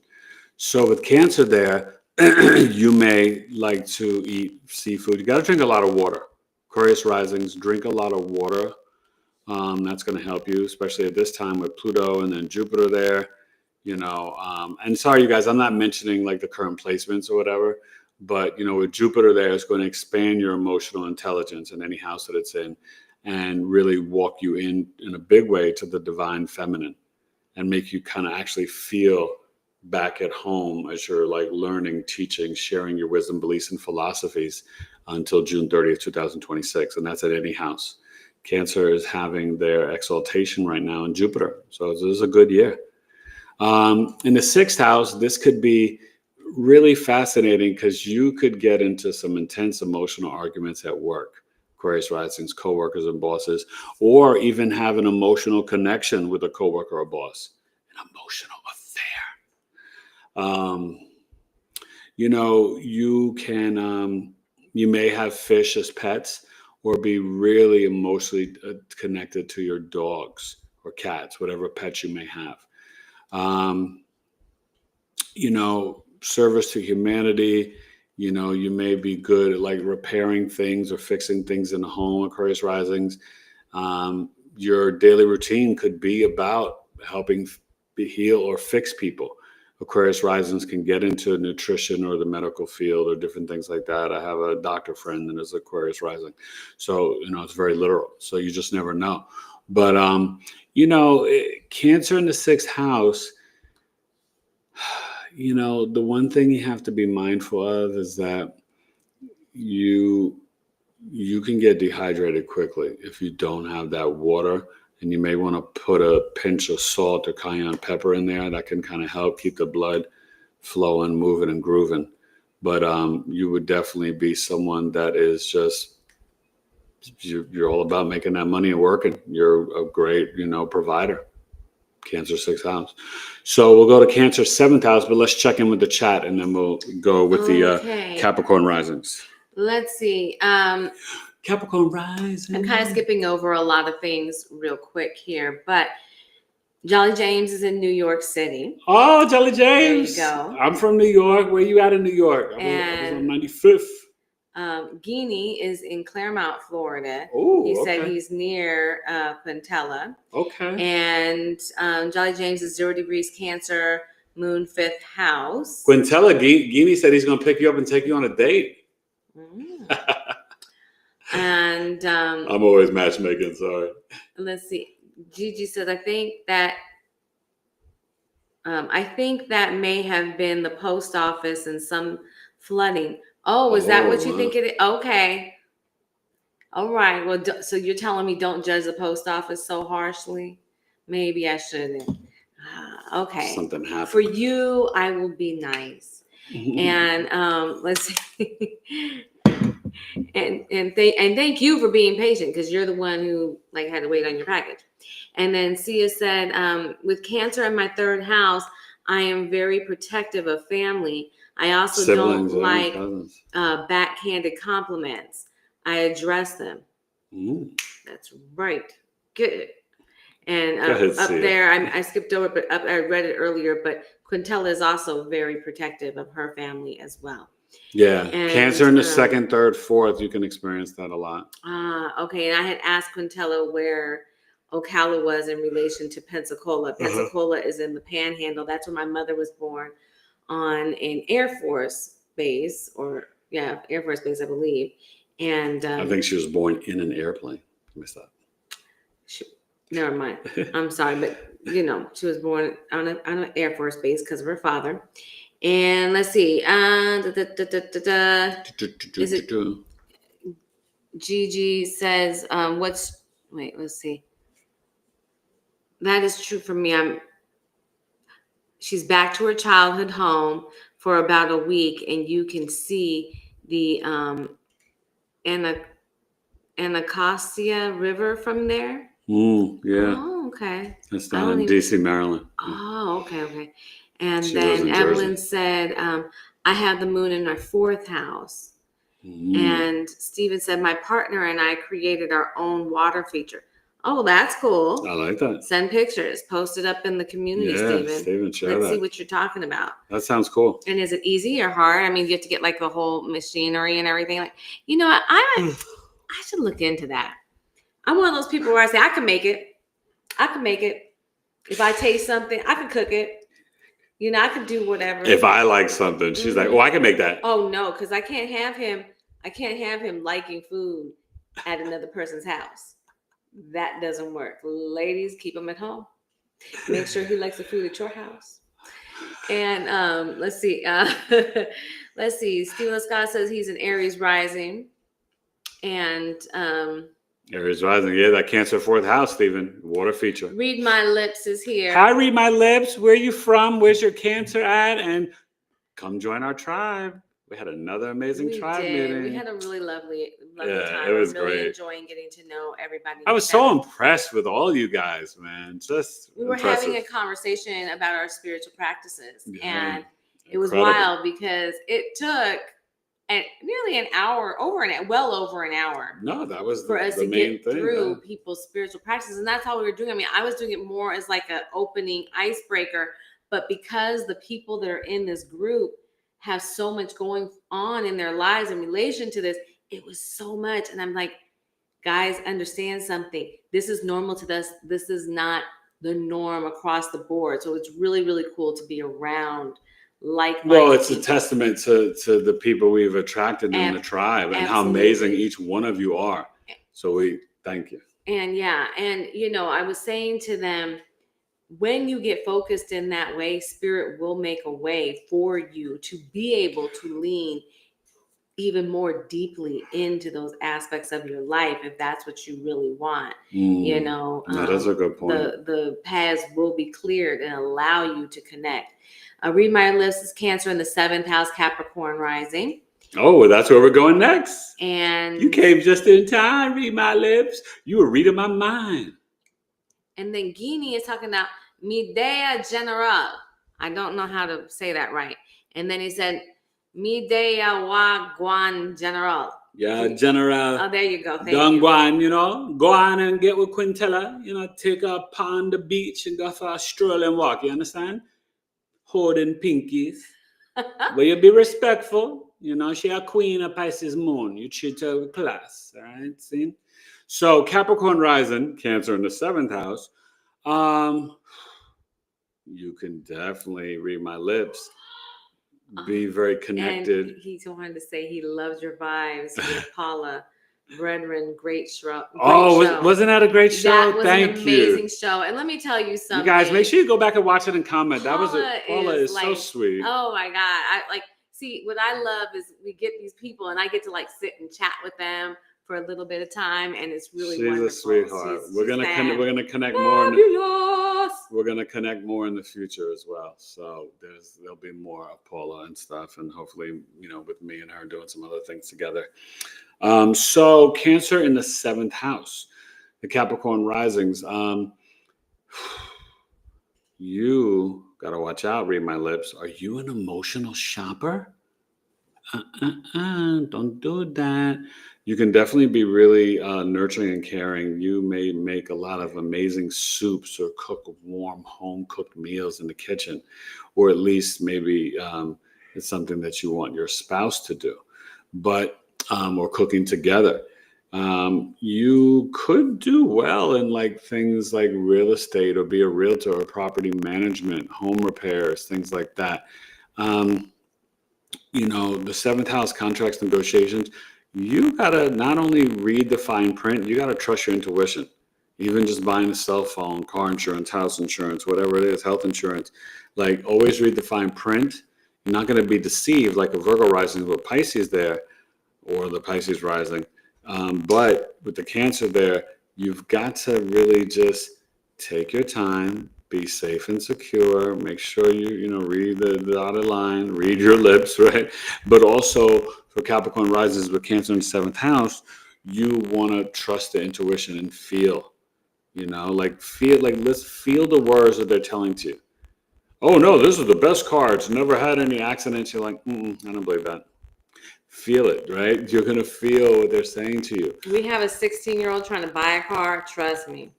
So with Cancer there, you may like to eat seafood. You got to drink a lot of water. Aquarius risings, drink a lot of water. That's going to help you, especially at this time with Pluto and then Jupiter there, and sorry, you guys, I'm not mentioning like the current placements or whatever, but, with Jupiter there, it's going to expand your emotional intelligence in any house that it's in and really walk you in a big way to the divine feminine and make you kind of actually feel back at home as you're like learning, teaching, sharing your wisdom, beliefs, and philosophies until June 30th, 2026. And that's at any house. Cancer is having their exaltation right now in Jupiter. So this is a good year. In the sixth house, this could be really fascinating because you could get into some intense emotional arguments at work. Aquarius risings, coworkers and bosses, or even have an emotional connection with a coworker or boss. An emotional affair. You may have fish as pets, or be really emotionally connected to your dogs or cats, whatever pets you may have. Service to humanity. You may be good at like repairing things or fixing things in the home, Aquarius risings. Your daily routine could be about helping heal or fix people. Aquarius risings can get into nutrition or the medical field or different things like that. I have a doctor friend that is Aquarius rising. So, it's very literal. So you just never know. But, Cancer in the sixth house, the one thing you have to be mindful of is that you can get dehydrated quickly if you don't have that water And you may want to put a pinch of salt or cayenne pepper in there. That can kind of help keep the blood flowing, moving, and grooving. But you would definitely be someone that is just, you're all about making that money and working. You're a great, provider. Cancer 6th house. So we'll go to Cancer 7th house, but let's check in with the chat and then we'll go with the Capricorn risings. Let's see. Capricorn rising. I'm kind of skipping over a lot of things real quick here, but Jolly James is in New York City. Oh, Jolly James. There you go. I'm from New York. Where you at in New York? I was on 95th. Guinea is in Claremont, Florida. Oh, he said he's near Quintella. Okay. And Jolly James is 0 degrees Cancer, moon 5th house. Quintella, Guinea said he's going to pick you up and take you on a date. And I'm always matchmaking, sorry. Let's see. Gigi says, I think that may have been the post office and some flooding. Oh, is that what you think it is? Okay. All right. Well, so you're telling me don't judge the post office so harshly? Maybe I shouldn't. Okay. Something happened. For you, I will be nice. And let's see. and thank you for being patient, because you're the one who had to wait on your package. And then Sia said, with Cancer in my 3rd house, I am very protective of family. I also Siblings, don't like backhanded compliments. I address them. That's right. Good. And up there, I skipped over, but I read it earlier, but Quintella is also very protective of her family as well. Yeah. And, Cancer in the 2nd, 3rd, 4th, you can experience that a lot. Okay. And I had asked Quintella where Ocala was in relation to Pensacola. Pensacola is in the Panhandle. That's where my mother was born, on an Air Force base, Air Force base, I believe. And I think she was born in an airplane. I missed that. Never mind. I'm sorry, but she was born on an Air Force base because of her father. And let's see. Is it Gigi says, let's see. That is true for me. She's back to her childhood home for about a week, and you can see the Anacostia River from there. Yeah. Oh, okay. That's down in DC, Maryland. Oh, okay. And then Evelyn said, I have the moon in my 4th house. And Steven said, my partner and I created our own water feature. Oh, that's cool. I like that. Send pictures. Post it up in the community, Steven. Let's see what you're talking about. That sounds cool. And is it easy or hard? I mean, you have to get the whole machinery and everything. I should look into that. I'm one of those people where I say, I can make it. If I taste something, I can cook it. I can do whatever. If I like something, she's like, I can make that. Oh, no, because I can't have him liking food at another person's house. That doesn't work. Ladies, keep him at home. Make sure he likes the food at your house. And let's see. Stephen Scott says he's an Aries rising. And Aries rising. Yeah, that Cancer 4th house, Stephen. Water feature. Read My Lips is here. Hi, Read My Lips. Where are you from? Where's your Cancer at? And come join our tribe. We had another amazing tribe meeting. We had a really lovely time. It was really great. Enjoying getting to know everybody. I was so impressed with all you guys, man. We were having a conversation about our spiritual practices, and it was Incredible. wild because it took nearly an hour, well over an hour. No, that was for us the to main get thing, through people's spiritual practices, and that's how we were doing. I mean, I was doing it more as like an opening icebreaker, but because the people that are in this group have so much going on in their lives in relation to this, it was so much. And I'm like, guys, understand something. This is normal to us. This is not the norm across the board. So it's really, really cool to be around it's a testament to the people we've attracted in the tribe and how amazing each one of you are. So we thank you. And I was saying to them, when you get focused in that way, spirit will make a way for you to be able to lean even more deeply into those aspects of your life if that's what you really want. You know, that's a good point. The paths will be cleared and allow you to connect. Read my lips is Cancer in the 7th house, Capricorn rising. Oh, that's where we're going next. And you came just in time. Read my lips. You were reading my mind. And then Guinea is talking about mi idea general. I don't know how to say that right. And then he said mi idea wa guan general. Yeah, general. Oh, there you go. Thank Don't you. go on, you know. Go on and get with Quintella. You know, take a on the beach and go for a stroll and walk. You understand? Holding pinkies. But you be respectful. You know, she a queen of Pisces moon. You treat her with class. All right, see? So Capricorn rising, Cancer in the 7th house. You can definitely read my lips. Be very connected. And he wanted to say he loves your vibes with Paula. Brethren, great show. Wasn't that a great show? That was an amazing show. And let me tell you something. You guys, make sure you go back and watch it and comment. Paula is like, so sweet. Oh my God. I see what I love is we get these people and I get to like sit and chat with them for a little bit of time, and it's really wonderful. She's a sweetheart. We're gonna connect more. We're gonna connect more in the future as well. So there'll be more of Paula and stuff, and hopefully, you know, with me and her doing some other things together. So Cancer in the 7th house, the Capricorn risings. You gotta watch out. Read my lips. Are you an emotional shopper? Don't do that. You can definitely be really nurturing and caring. You may make a lot of amazing soups or cook warm home-cooked meals in the kitchen, or at least maybe it's something that you want your spouse to do, but or cooking together. You could do well in like things like real estate or be a realtor or property management, home repairs, things like that. You know, the 7th house, contracts, negotiations, you got to not only read the fine print, you got to trust your intuition. Even just buying a cell phone, car insurance, house insurance, whatever it is, health insurance, like always read the fine print. You're not going to be deceived like a Virgo rising with Pisces there or the Pisces rising. But with the Cancer there, you've got to really just take your time, be safe and secure. Make sure you read the dotted line, read your lips, right? But also for Capricorn rises with Cancer in the 7th house, you want to trust the intuition and feel, let's feel the words that they're telling to you. Oh no, this is the best car. It's never had any accidents. You're like, I don't believe that. Feel it, right? You're going to feel what they're saying to you. We have a 16-year-old trying to buy a car. Trust me.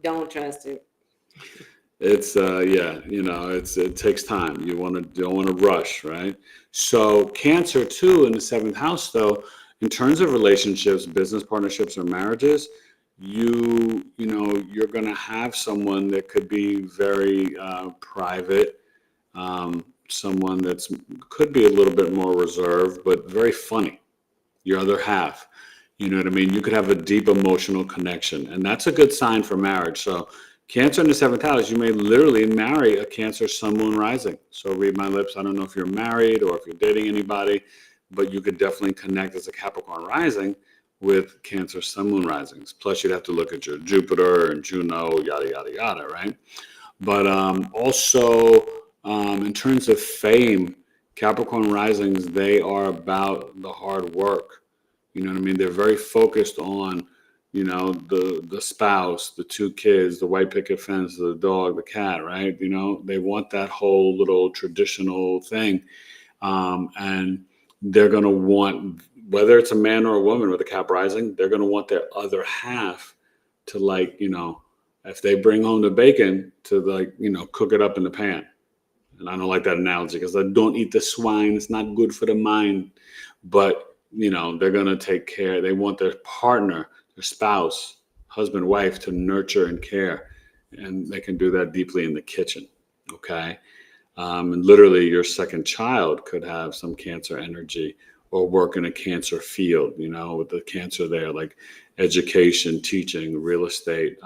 Don't trust it. It's it takes time. You don't want to rush, right? So Cancer too in the 7th house, though, in terms of relationships, business partnerships, or marriages, you're going to have someone that could be very private, someone that's could be a little bit more reserved, but very funny. Your other half, you know what I mean? You could have a deep emotional connection, and that's a good sign for marriage. So Cancer in the 7th house, you may literally marry a Cancer sun, moon, rising. So read my lips. I don't know if you're married or if you're dating anybody, but you could definitely connect as a Capricorn rising with Cancer sun, moon, risings. Plus, you'd have to look at your Jupiter and Juno, yada, yada, yada, right? But also, in terms of fame, Capricorn risings, they are about the hard work. You know what I mean? They're very focused on, the spouse, the 2 kids, the white picket fence, the dog, the cat, right? They want that whole little traditional thing. And they're going to want, whether it's a man or a woman with a Cap rising, they're going to want their other half to if they bring home the bacon to cook it up in the pan. And I don't like that analogy because I don't eat the swine. It's not good for the mind. But, they're going to take care. They want their partner, their spouse, husband, wife to nurture and care. And they can do that deeply in the kitchen. Okay. And literally your second child could have some Cancer energy or work in a Cancer field, with the Cancer there, like education, teaching, real estate,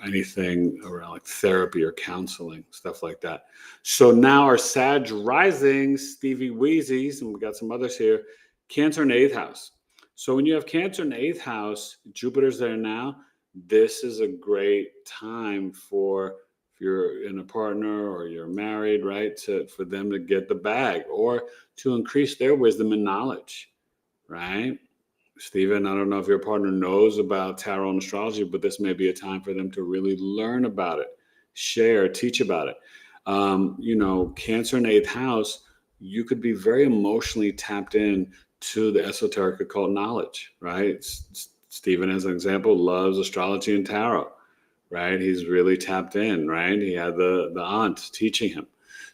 anything around like therapy or counseling, stuff like that. So now our Sag rising, Stevie Weezy's, and we got some others here, Cancer in the 8th house. So when you have Cancer in the 8th house, Jupiter's there now. This is a great time for, if you're in a partner or you're married, right, for them to get the bag or to increase their wisdom and knowledge, right? Stephen, I don't know if your partner knows about tarot and astrology, but this may be a time for them to really learn about it, share, teach about it. Cancer in the 8th house, you could be very emotionally tapped in to the esoteric occult knowledge, right? Stephen, as an example, loves astrology and tarot, right? He's really tapped in, right? He had the aunt teaching him.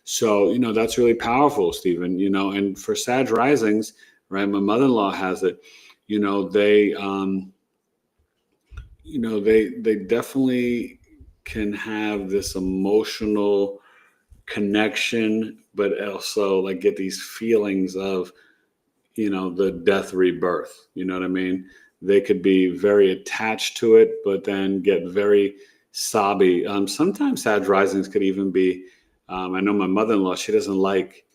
So, that's really powerful, Stephen, and for Sag risings, right? My mother-in-law has it. They definitely can have this emotional connection, but also like get these feelings of, the death rebirth. You know what I mean? They could be very attached to it, but then get very sobby. Sometimes Sag risings could even be, I know my mother-in-law, she doesn't like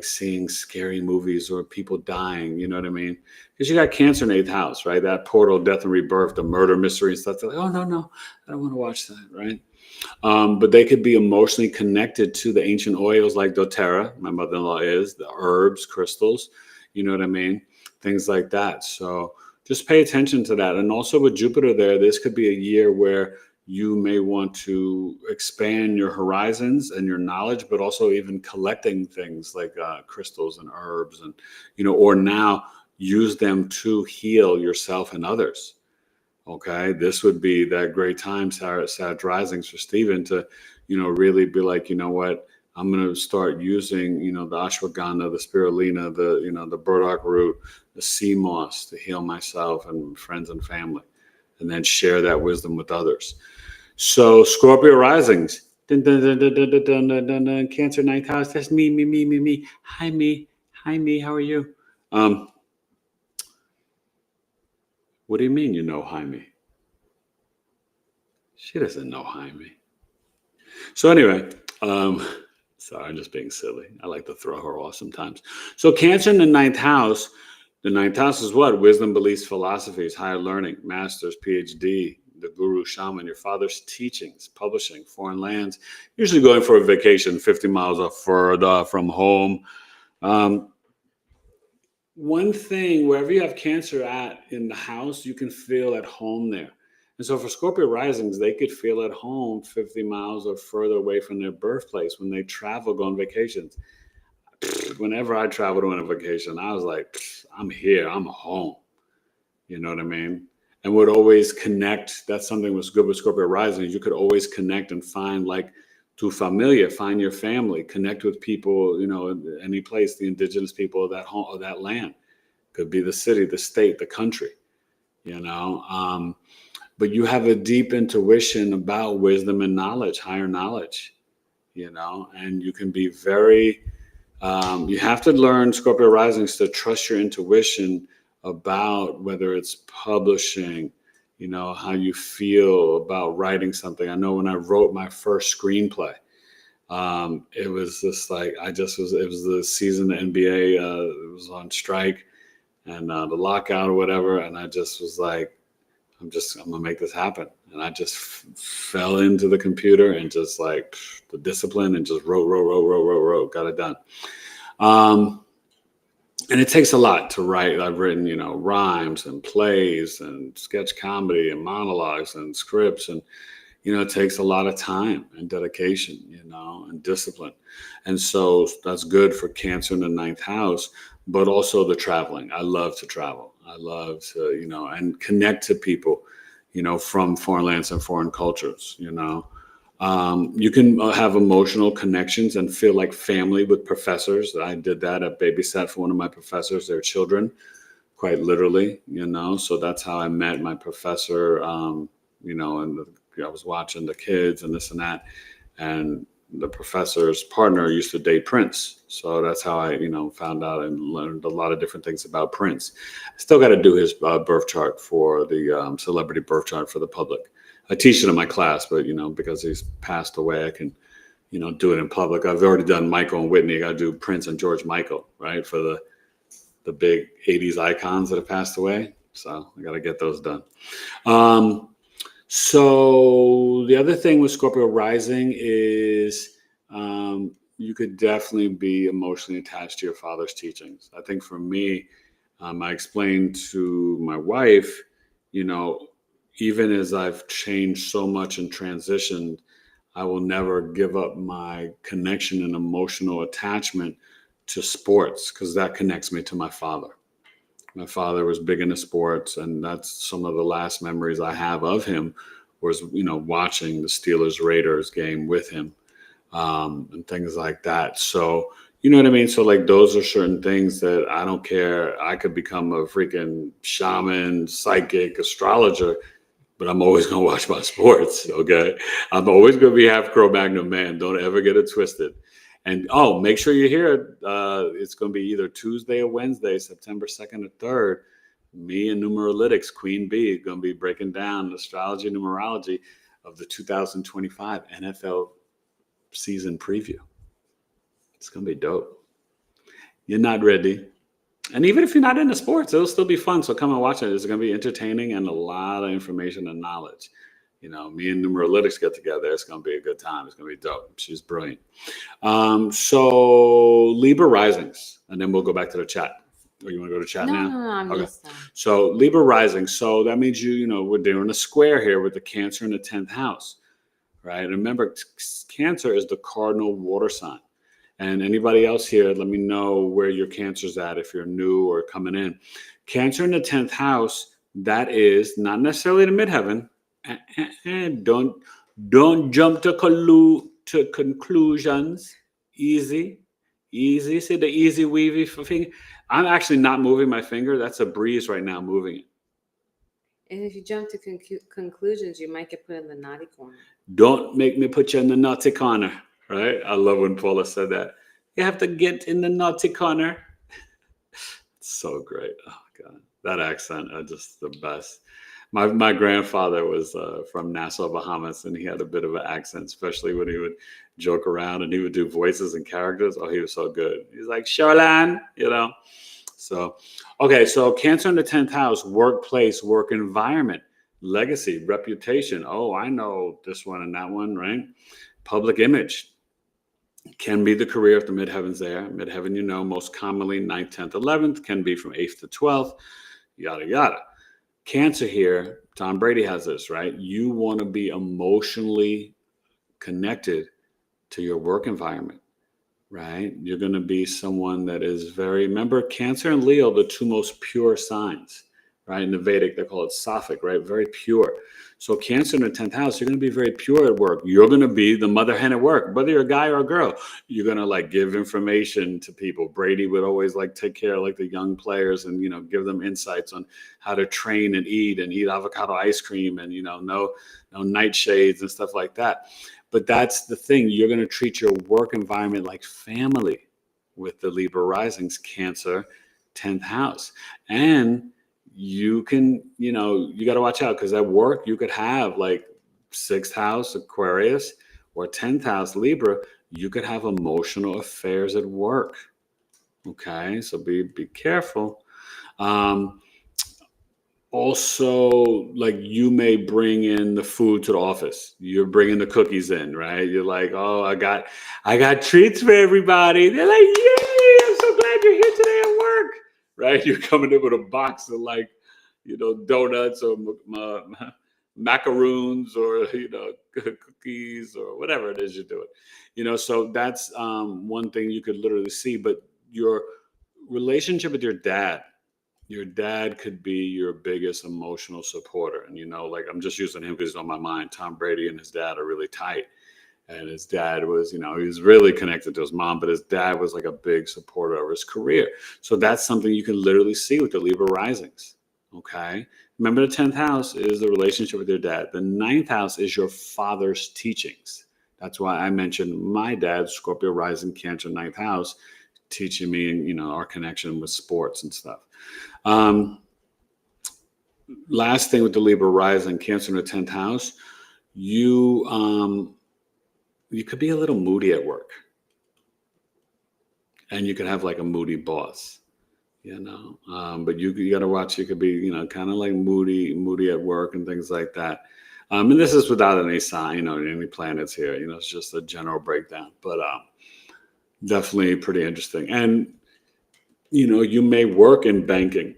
seeing scary movies or people dying, you know what I mean? Because you got Cancer in the 8th house, right? That portal, death and rebirth, the murder mystery and stuff. They're like, oh, no, I don't want to watch that, right? But they could be emotionally connected to the ancient oils like doTERRA, my mother-in-law is, the herbs, crystals, you know what I mean? Things like that. So just pay attention to that. And also with Jupiter there, this could be a year where you may want to expand your horizons and your knowledge, but also even collecting things like crystals and herbs and, or now use them to heal yourself and others. Okay. This would be that great time, Sag risings for Stephen to, really be like, you know what, I'm going to start using, the ashwagandha, the spirulina, the burdock root, the sea moss to heal myself and friends and family, and then share that wisdom with others. So Scorpio risings, dun, dun, dun, dun, dun, dun, dun, dun, dun. Cancer 9th house. That's me. Hi, me. How are you? What do you mean hi, me? She doesn't know hi, me. So anyway, sorry, I'm just being silly. I like to throw her off sometimes. So Cancer in the 9th house. The 9th house is what? Wisdom, beliefs, philosophies, higher learning, master's, PhD, the guru, shaman, your father's teachings, publishing, foreign lands, usually going for a vacation 50 miles or further from home. One thing, wherever you have Cancer at in the house, you can feel at home there. And so for Scorpio risings, they could feel at home 50 miles or further away from their birthplace when they travel, go on vacations. Whenever I traveled on a vacation, I was like, I'm here, I'm home. You know what I mean? And would always connect. That's something that's good with Scorpio rising. You could always connect and find like tu familia, find your family, connect with people, any place, the indigenous people of that home, of that land. Could be the city, the state, the country, but you have a deep intuition about wisdom and knowledge, higher knowledge, and you can be very, you have to learn, Scorpio risings, to trust your intuition about whether it's publishing, how you feel about writing something. I know when I wrote my first screenplay, it was just like, it was the season the NBA, it was on strike and the lockout or whatever. And I just was like, I'm gonna make this happen. And I just fell into the computer and just like the discipline and just wrote, got it done. And it takes a lot to write. I've written, rhymes and plays and sketch comedy and monologues and scripts. And, it takes a lot of time and dedication, and discipline. And so that's good for Cancer in the 9th house, but also the traveling. I love to travel. I love to, and connect to people, from foreign lands and foreign cultures, You can have emotional connections and feel like family with professors. I did that. I babysat for one of my professors, their children, quite literally, So that's how I met my professor, and I was watching the kids and this and that. And the professor's partner used to date Prince. So that's how I, found out and learned a lot of different things about Prince. I still got to do his birth chart for the celebrity birth chart for the public. I teach it in my class, but, because he's passed away, I can, do it in public. I've already done Michael and Whitney. I got to do Prince and George Michael, right? For the big 80s icons that have passed away. So I got to get those done. So the other thing with Scorpio rising is you could definitely be emotionally attached to your father's teachings. I think for me, I explained to my wife, even as I've changed so much and transitioned, I will never give up my connection and emotional attachment to sports because that connects me to my father. My father was big into sports, and that's some of the last memories I have of him was, watching the Steelers-Raiders game with him and things like that. So, you know what I mean? So, like, those are certain things that I don't care. I could become a freaking shaman, psychic, astrologer, but I'm always going to watch my sports, okay? I'm always going to be half Cro-Magnon man. Don't ever get it twisted. And, make sure you're here. It's going to be either Tuesday or Wednesday, September 2nd or 3rd. Me and Numeralytics, Queen Bee, are going to be breaking down astrology and numerology of the 2025 NFL season preview. It's going to be dope. You're not ready. And even if you're not into sports, it'll still be fun. So come and watch it. It's going to be entertaining and a lot of information and knowledge. Me and Numeralytics get together. It's going to be a good time. It's going to be dope. She's brilliant. So Libra risings, and then we'll go back to the chat. Or you want to go to chat now? No, I'm okay. just So Libra rising. So that means we're doing a square here with the Cancer in the 10th house, right? And remember, Cancer is the cardinal water sign. And anybody else here, let me know where your Cancer's at if you're new or coming in. Cancer in the 10th house, that is not necessarily the midheaven. Don't jump to conclusions. Easy. See the easy weavy finger? I'm actually not moving my finger. That's a breeze right now moving it. And if you jump to conclusions, you might get put in the naughty corner. Don't make me put you in the naughty corner. Right? I love when Paula said that. You have to get in the naughty corner. So great. Oh, God. That accent are just the best. My grandfather was from Nassau, Bahamas, and he had a bit of an accent, especially when he would joke around and he would do voices and characters. Oh, he was so good. He's like, Sholan, So, okay, so Cancer in the 10th house, workplace, work environment, legacy, reputation. Oh, I know this one and that one, right? Public image. Can be the career if the midheaven's there. Midheaven, most commonly 9th, 10th, 11th, can be from 8th to 12th, yada, yada. Cancer here, Tom Brady has this, right? You want to be emotionally connected to your work environment, right? You're going to be someone that is remember, Cancer and Leo, the two most pure signs, right? In the Vedic, they call it Sattvic, right? Very pure. So Cancer in the 10th house, you're going to be very pure at work. You're going to be the mother hen at work, whether you're a guy or a girl. You're going to give information to people. Brady would always take care of the young players and, give them insights on how to train and eat avocado ice cream and, no nightshades and stuff like that. But that's the thing. You're going to treat your work environment like family with the Libra risings, Cancer, 10th house. And you can, you got to watch out because at work you could have 6th house Aquarius or 10th house Libra. You could have emotional affairs at work. Okay, so be careful. Also, you may bring in the food to the office. You're bringing the cookies in, right? You're like, oh, I got treats for everybody. They're like, yay! I'm so glad you're here today at work. Right? You're coming in with a box of donuts or macaroons or cookies or whatever it is you're doing. So that's one thing you could literally see. But your relationship with your dad could be your biggest emotional supporter. And I'm just using him because he's on my mind. Tom Brady and his dad are really tight. And his dad was, he was really connected to his mom, but his dad was a big supporter of his career. So that's something you can literally see with the Libra risings. Okay. Remember, the 10th house is the relationship with your dad. The 9th house is your father's teachings. That's why I mentioned my dad, Scorpio rising, Cancer, 9th house, teaching me, our connection with sports and stuff. Last thing with the Libra rising, Cancer in the 10th house, you could be a little moody at work, and you could have like a moody boss, but you got to watch. You could be, kind of like moody at work and things like that. And this is without any sign, any planets here. It's just a general breakdown, but definitely pretty interesting. And you may work in banking,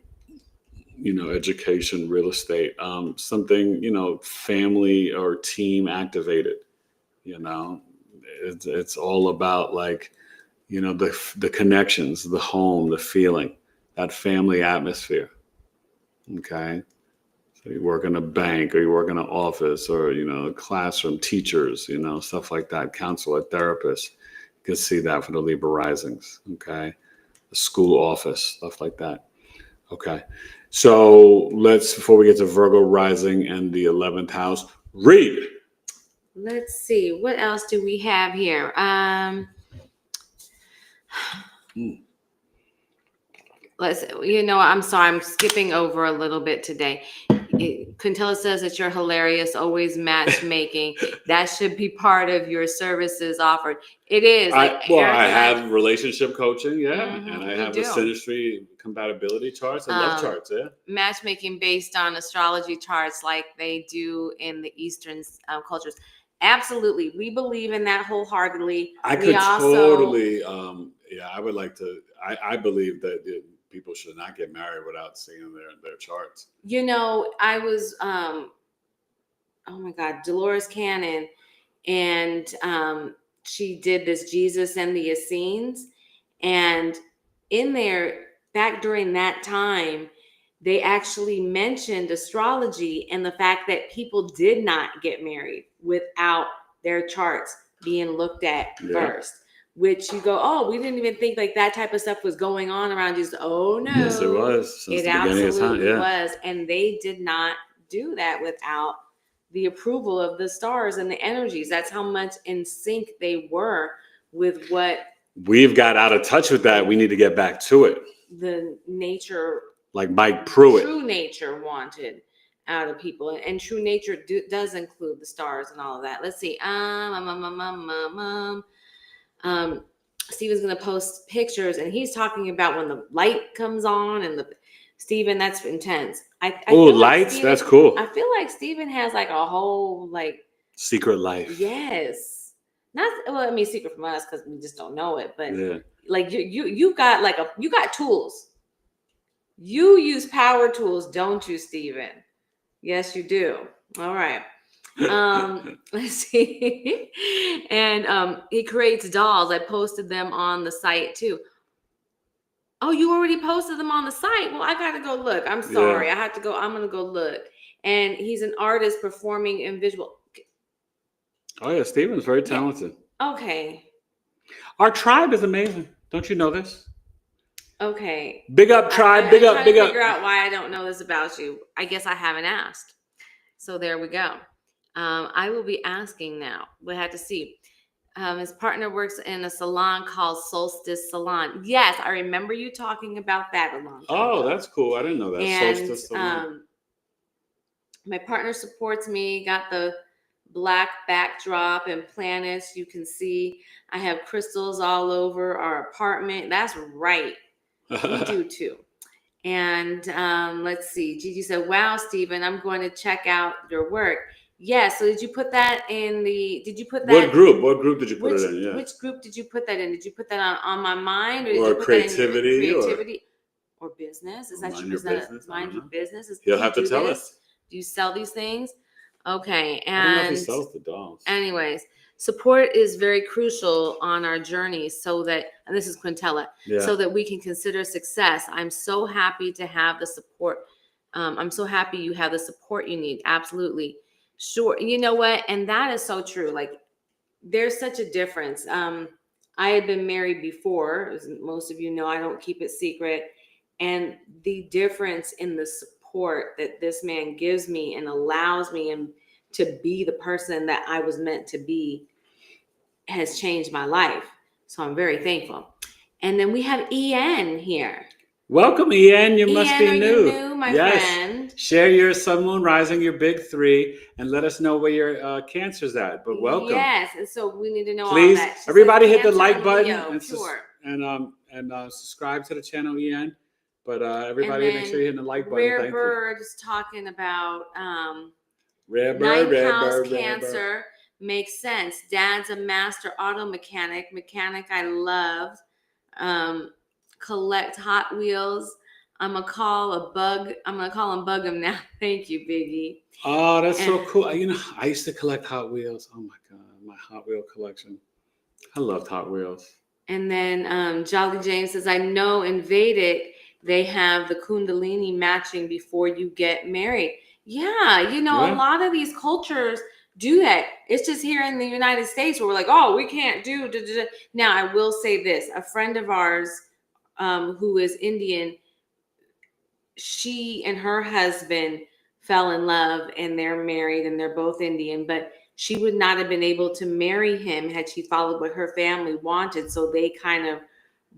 education, real estate, something, family or team activated. It's all about like, the connections, the home, the feeling, that family atmosphere. Okay. So you work in a bank, or you work in an office, or, a classroom, teachers, stuff like that, counselor, therapist. You can see that for the Libra risings. Okay. The school office, stuff like that. Okay. So before we get to Virgo rising and the 11th house, read. Let's see. What else do we have here? I'm sorry, I'm skipping over a little bit today. Quintella says that you're hilarious, always matchmaking. That should be part of your services offered. It is. I have relationship coaching, and I have a synastry compatibility charts. I love charts, matchmaking based on astrology charts, like they do in the Eastern cultures. Absolutely, we believe in that wholeheartedly. I could totally. I would like to. I believe that people should not get married without seeing their charts. I was, oh my God, Dolores Cannon, and she did this Jesus and the Essenes. And in there, back during that time, they actually mentioned astrology and the fact that people did not get married without their charts being looked at first. Which you go, oh, we didn't even think like that type of stuff was going on around you. Oh no, yes, it was. It absolutely was, and they did not do that without the approval of the stars and the energies. That's how much in sync they were with what we've got out of touch with. That we need to get back to it. The nature, like Mike Pruitt, true nature wanted out of people, and true nature does include the stars and all of that. Let's see, Steven's going to post pictures, and he's talking about when the light comes on, and Steven, that's intense. Lights, Steven, that's cool. I feel like Steven has like a whole like secret life. Yes. Secret from us because we just don't know it, but like you got you got tools. You use power tools, don't you, Steven? Yes, you do. All right. Let's see. And he creates dolls. I posted them on the site too. Oh, you already posted them on the site? Well, I gotta go look. I'm sorry. I have to go. I'm gonna go look. And he's an artist performing in visual. Oh yeah, Steven's very talented. Okay. Our tribe is amazing. Don't you know this? Okay. Big up, tribe. Big up. Figure out why I don't know this about you. I guess I haven't asked. So there we go. I will be asking now. We'll have to see. His partner works in a salon called Solstice Salon. Yes, I remember you talking about that a long time ago. That's cool. I didn't know that. And, Solstice Salon. My partner supports me. Got the black backdrop and planets. You can see I have crystals all over our apartment. That's right. We do too. And let's see. Gigi said, wow, Steven, I'm going to check out your work. Yes. So did you put that in did you put that? What group did you put it in? Yeah. Which group did you put that in? Did you put that on my mind? Or did you put creativity? Creativity or business? Is that your business? Mind your business? He'll have to tell us. Do you sell these things? Okay. And I don't know if he sells the dolls. Anyways, support is very crucial on our journey so that, and this is Quintella, so that we can consider success. I'm so happy to have the support. I'm so happy you have the support you need. Absolutely. Sure. You know what? And that is so true. Like there's such a difference. I had been married before. As most of you know, I don't keep it secret. And the difference in the support that this man gives me and allows me and to be the person that I was meant to be has changed my life. So I'm very thankful. And then we have EN here. Welcome, Ian. You must be Ian, are new. you new, my Yes. friend? Share your sun, moon, rising, your big three, and let us know where your Cancer's at. But welcome. Yes, and so we need to know Please, all that. She everybody says hit the Cancer like and button Leo, and pure. subscribe to the channel, Ian. But everybody, And make sure you hit the like button. Rare Thank Bird is talking about you. Rare bird, ninth rare house bird, rare bird. Cancer. Makes sense. Dad's a master auto mechanic. Mechanic I love. Collect Hot Wheels. I'm gonna call him Bug him now. Thank you, Biggie. Oh, that's so cool. You know, I used to collect Hot Wheels. Oh my God, my Hot Wheel collection. I loved Hot Wheels. And then Jolly James says, I know in Vedic they have the Kundalini matching before you get married. Yeah, you know, Yeah. a lot of these cultures do that. It's just here in the United States where we're like, oh, we can't do. Da, da, da. Now, I will say this. A friend of ours who is Indian, she and her husband fell in love and they're married and they're both Indian, but she would not have been able to marry him had she followed what her family wanted. So they kind of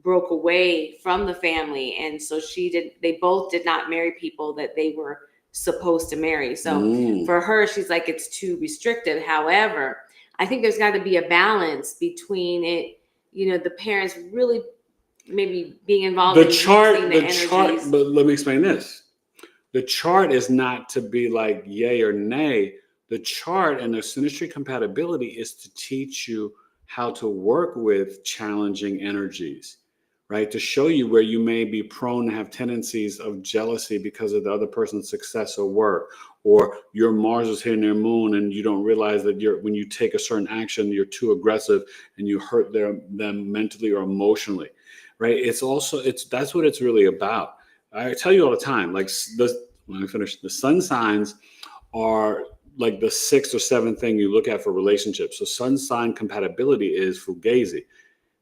broke away from the family. And so they both did not marry people that they were supposed to marry. So for her, she's like, it's too restrictive. However, I think there's got to be a balance between it, you know, the parents really maybe being involved in chart, energies. but let me explain this. The chart is not to be like yay or nay. The chart and the synastry compatibility is to teach you how to work with challenging energies, right? To show you where you may be prone to have tendencies of jealousy because of the other person's success or work, or your Mars is hitting their moon and you don't realize that when you take a certain action, you're too aggressive and you hurt them mentally or emotionally, right? That's what it's really about. I tell you all the time, like when I finish, the sun signs are like the sixth or seventh thing you look at for relationships. So sun sign compatibility is fugazi.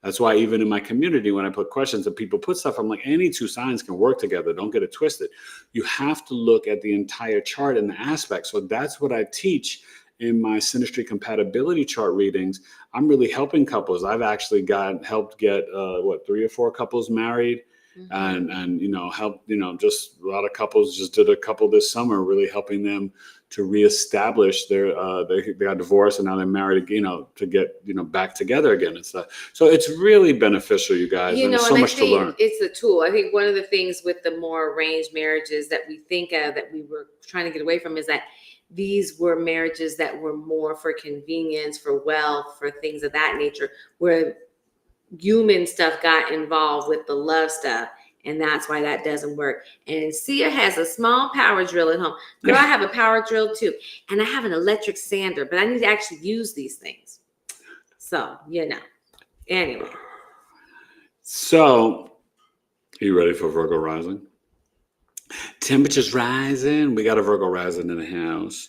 That's why even in my community, when I put questions and people put stuff, I'm like, any two signs can work together. Don't get it twisted. You have to look at the entire chart and the aspects. So that's what I teach in my synastry compatibility chart readings. I'm really helping couples. I've actually helped get 3 or 4 couples married. Mm-hmm. and you know, just a lot of couples. Just did a couple this summer, really helping them to reestablish they got divorced and now they're married, you know, to get, you know, back together again and stuff. So it's really beneficial, you guys. You know, there's so much to learn. It's a tool. I think one of the things with the more arranged marriages that we think of that we were trying to get away from is that these were marriages that were more for convenience, for wealth, for things of that nature, where human stuff got involved with the love stuff. And that's why that doesn't work. And Sia has a small power drill at home. Girl, I have a power drill too. And I have an electric sander, but I need to actually use these things. So, you know, anyway. So, are you ready for Virgo rising? Temperatures rising. We got a Virgo rising in the house.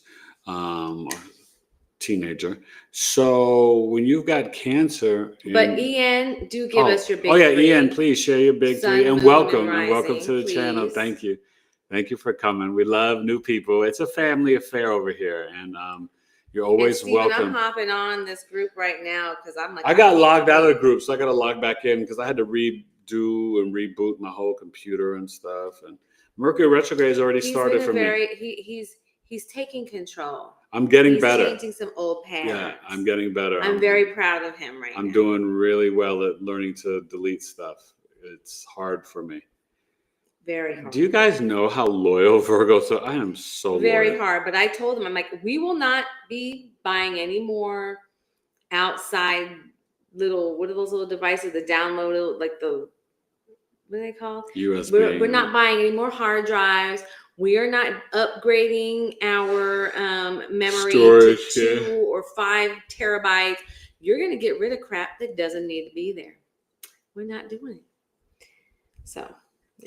Teenager. So when you've got Cancer, but Ian, do give us your big three. Ian, please share your big three and welcome to the channel. Thank you for coming. We love new people. It's a family affair over here, and you're always welcome. I'm hopping on this group right now because I'm like, I got logged out of the group, so I got to log back in because I had to redo and reboot my whole computer and stuff. And Mercury retrograde has already started for me. He's taking control. I'm getting better. He's changing some old patterns. Yeah, I'm getting better. I'm very proud of him right now. I'm doing really well at learning to delete stuff. It's hard for me. Very hard. Do you guys know how loyal Virgos are? I am so very loyal. hard. But I told him, I'm like, we will not be buying any more outside what are those little devices, the download, like what are they called? USB. We're not buying any more hard drives. We are not upgrading our memory storage to 2 or 5 terabytes. You're going to get rid of crap that doesn't need to be there. We're not doing it. So,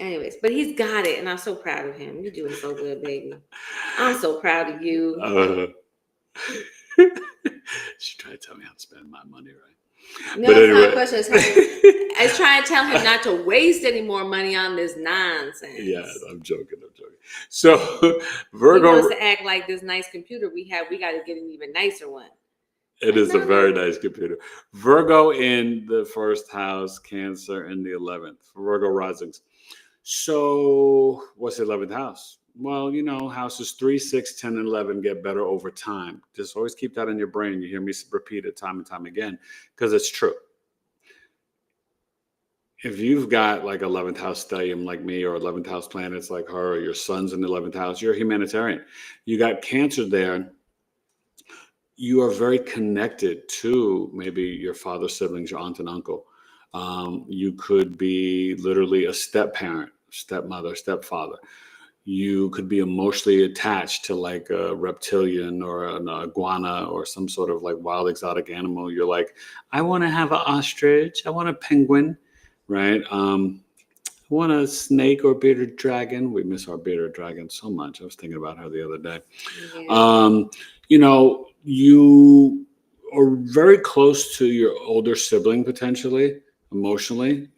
anyways, but he's got it, and I'm so proud of him. You're doing so good, baby. I'm so proud of you. She tried to tell me how to spend my money, right? No, but it's not a question. I was trying to tell him not to waste any more money on this nonsense. Yeah, I'm joking. So Virgo he wants to act like this nice computer we have. We got to get an even nicer one. It is a very nice computer. Virgo in the first house, Cancer in the 11th. Virgo risings. So what's the 11th house? Well, houses 3, 6, 10, and 11 get better over time. Just always keep that in your brain. You hear me repeat it time and time again because it's true. If you've got like 11th house stellium like me, or 11th house planets like her, or your son's in the 11th house, you're a humanitarian. You got Cancer there. You are very connected to maybe your father's siblings, your aunt and uncle. You could be literally a step parent, stepmother, stepfather. You could be emotionally attached to like a reptilian or an iguana or some sort of like wild exotic animal. You're like, I want to have an ostrich. I want a penguin, right? I want a snake or bearded dragon. We miss our bearded dragon so much. I was thinking about her the other day. Yeah. You are very close to your older sibling potentially, emotionally,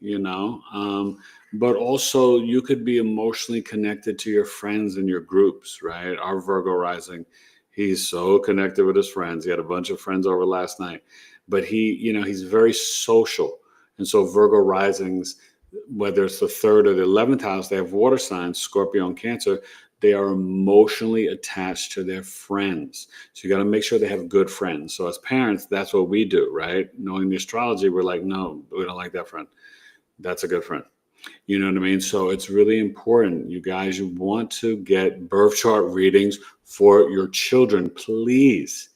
but also you could be emotionally connected to your friends and your groups, right? Our Virgo rising, he's so connected with his friends. He had a bunch of friends over last night, but he's very social. And so Virgo risings, whether it's the 3rd or the 11th house, they have water signs, Scorpio and Cancer. They are emotionally attached to their friends. So you got to make sure they have good friends. So as parents, that's what we do, right? Knowing the astrology, we're like, no, we don't like that friend. That's a good friend. You know what I mean? So it's really important. You guys, you want to get birth chart readings for your children, please.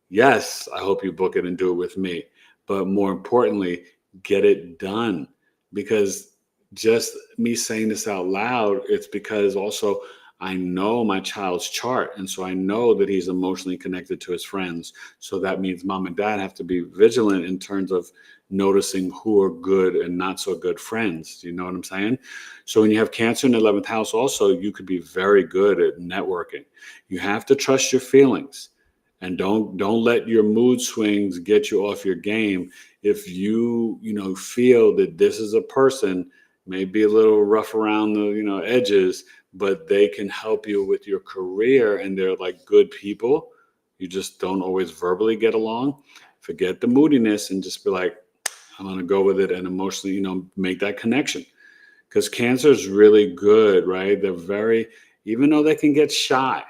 Yes, I hope you book it and do it with me. But more importantly, get it done. Because just me saying this out loud, it's because also I know my child's chart. And so I know that he's emotionally connected to his friends. So that means mom and dad have to be vigilant in terms of noticing who are good and not so good friends. You know what I'm saying? So when you have Cancer in the 11th house, also, you could be very good at networking. You have to trust your feelings. And don't let your mood swings get you off your game. If you feel that this is a person, maybe a little rough around the edges, but they can help you with your career and they're like good people, you just don't always verbally get along. Forget the moodiness and just be like, I'm gonna go with it and emotionally, make that connection. Because Cancer is really good, right? They're very, even though they can get shy,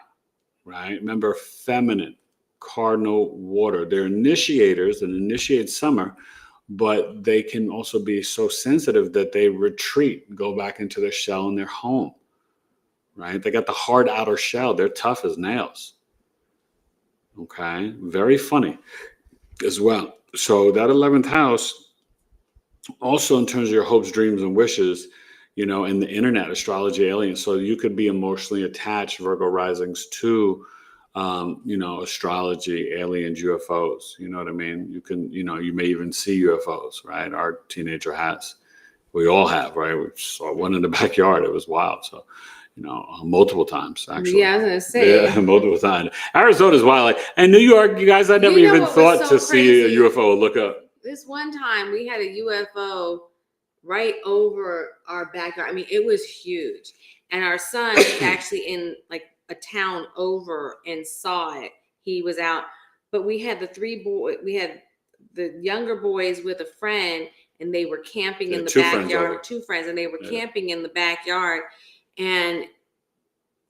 right? Remember, feminine, cardinal water. They're initiators and initiate summer, but they can also be so sensitive that they retreat, go back into their shell in their home, right? They got the hard outer shell. They're tough as nails. Okay. Very funny as well. So that 11th house, also in terms of your hopes, dreams, and wishes, and the internet, astrology, aliens. So you could be emotionally attached, Virgo risings, to astrology, aliens, UFOs. You know what I mean? You can, you may even see UFOs, right? Our teenager has. We all have, right? We saw one in the backyard. It was wild. So, multiple times, actually. Yeah, I was going to say. Yeah, multiple times. Arizona's wild. And New York, you guys, I never even thought to see a UFO. Look up. This one time we had a UFO right over our backyard. I mean, it was huge. And our son was actually in like a town over and saw it. He was out, but we had we had the younger boys with a friend, and they were camping in the backyard. 2 friends, and they were camping in the backyard, and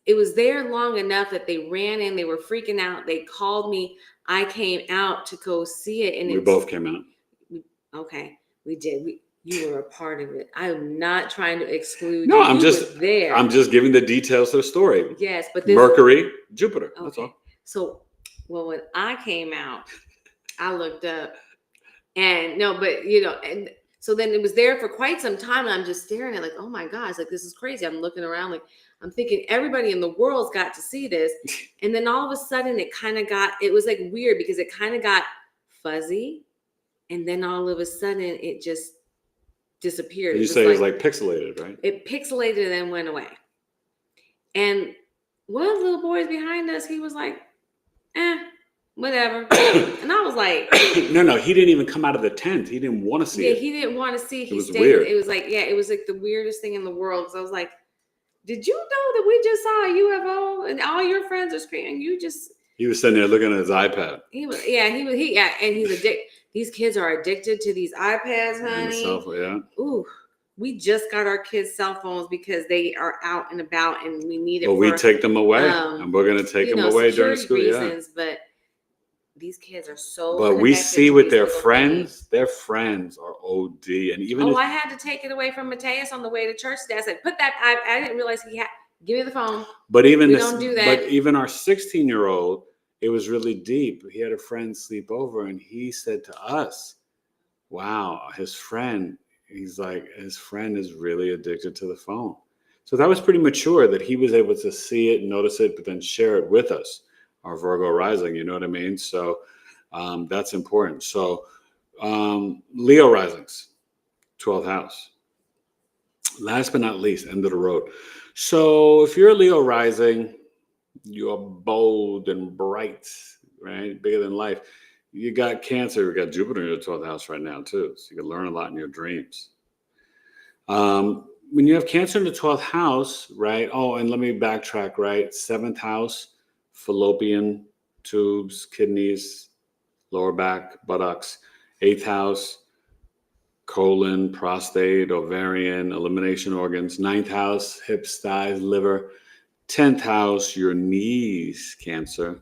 it was there long enough that they ran in. They were freaking out. They called me. I came out to go see it, and we both came out. Okay, we did. You were a part of it. I'm not trying to exclude. No, you. I'm just there. I'm just giving the details of the story. Yes, but Mercury, Jupiter. Okay. That's all. So, well, when I came out, I looked up, and no, but and so then it was there for quite some time, and I'm just staring at like, oh my gosh, like this is crazy. I'm looking around, like I'm thinking everybody in the world's got to see this, and then all of a sudden it was like weird because it kind of got fuzzy. And then all of a sudden, it just disappeared. You say it was like pixelated, right? It pixelated and then went away. And one of the little boys behind us, he was like, whatever. And I was like... No, he didn't even come out of the tent. He didn't want to see it. Yeah, he didn't want to see it. It was weird. It was like, it was like the weirdest thing in the world. Because I was like, did you know that we just saw a UFO? And all your friends are screaming. He was sitting there looking at his iPad. And he's addicted. These kids are addicted to these iPads, honey. Yeah. Ooh, We just got our kids cell phones because they are out and about and we need it. But we take them away, and we're going to take them away during school. Reasons, but these kids are so. But we see with their friends, their friends are OD, and even. I had to take it away from Mateus on the way to church today. I said, "Put that." I didn't realize he had. Give me the phone. But even don't do that. But even our 16-year-old, it was really deep. He had a friend sleep over, and he said to us, "Wow, his friend." He's like, his friend is really addicted to the phone. So that was pretty mature that he was able to see it, notice it, but then share it with us, our Virgo rising, you know what I mean? So that's important. So Leo risings, 12th house. Last but not least, end of the road. So if you're a Leo rising, you're bold and bright, right? Bigger than life. You got Cancer, you got Jupiter in your 12th house right now too. So you can learn a lot in your dreams. When you have Cancer in the 12th house, right? Oh, and let me backtrack, right? 7th house, fallopian tubes, kidneys, lower back, buttocks. 8th house, colon, prostate, ovarian, elimination organs. 9th house, hips, thighs, liver. 10th house, your knees, Cancer.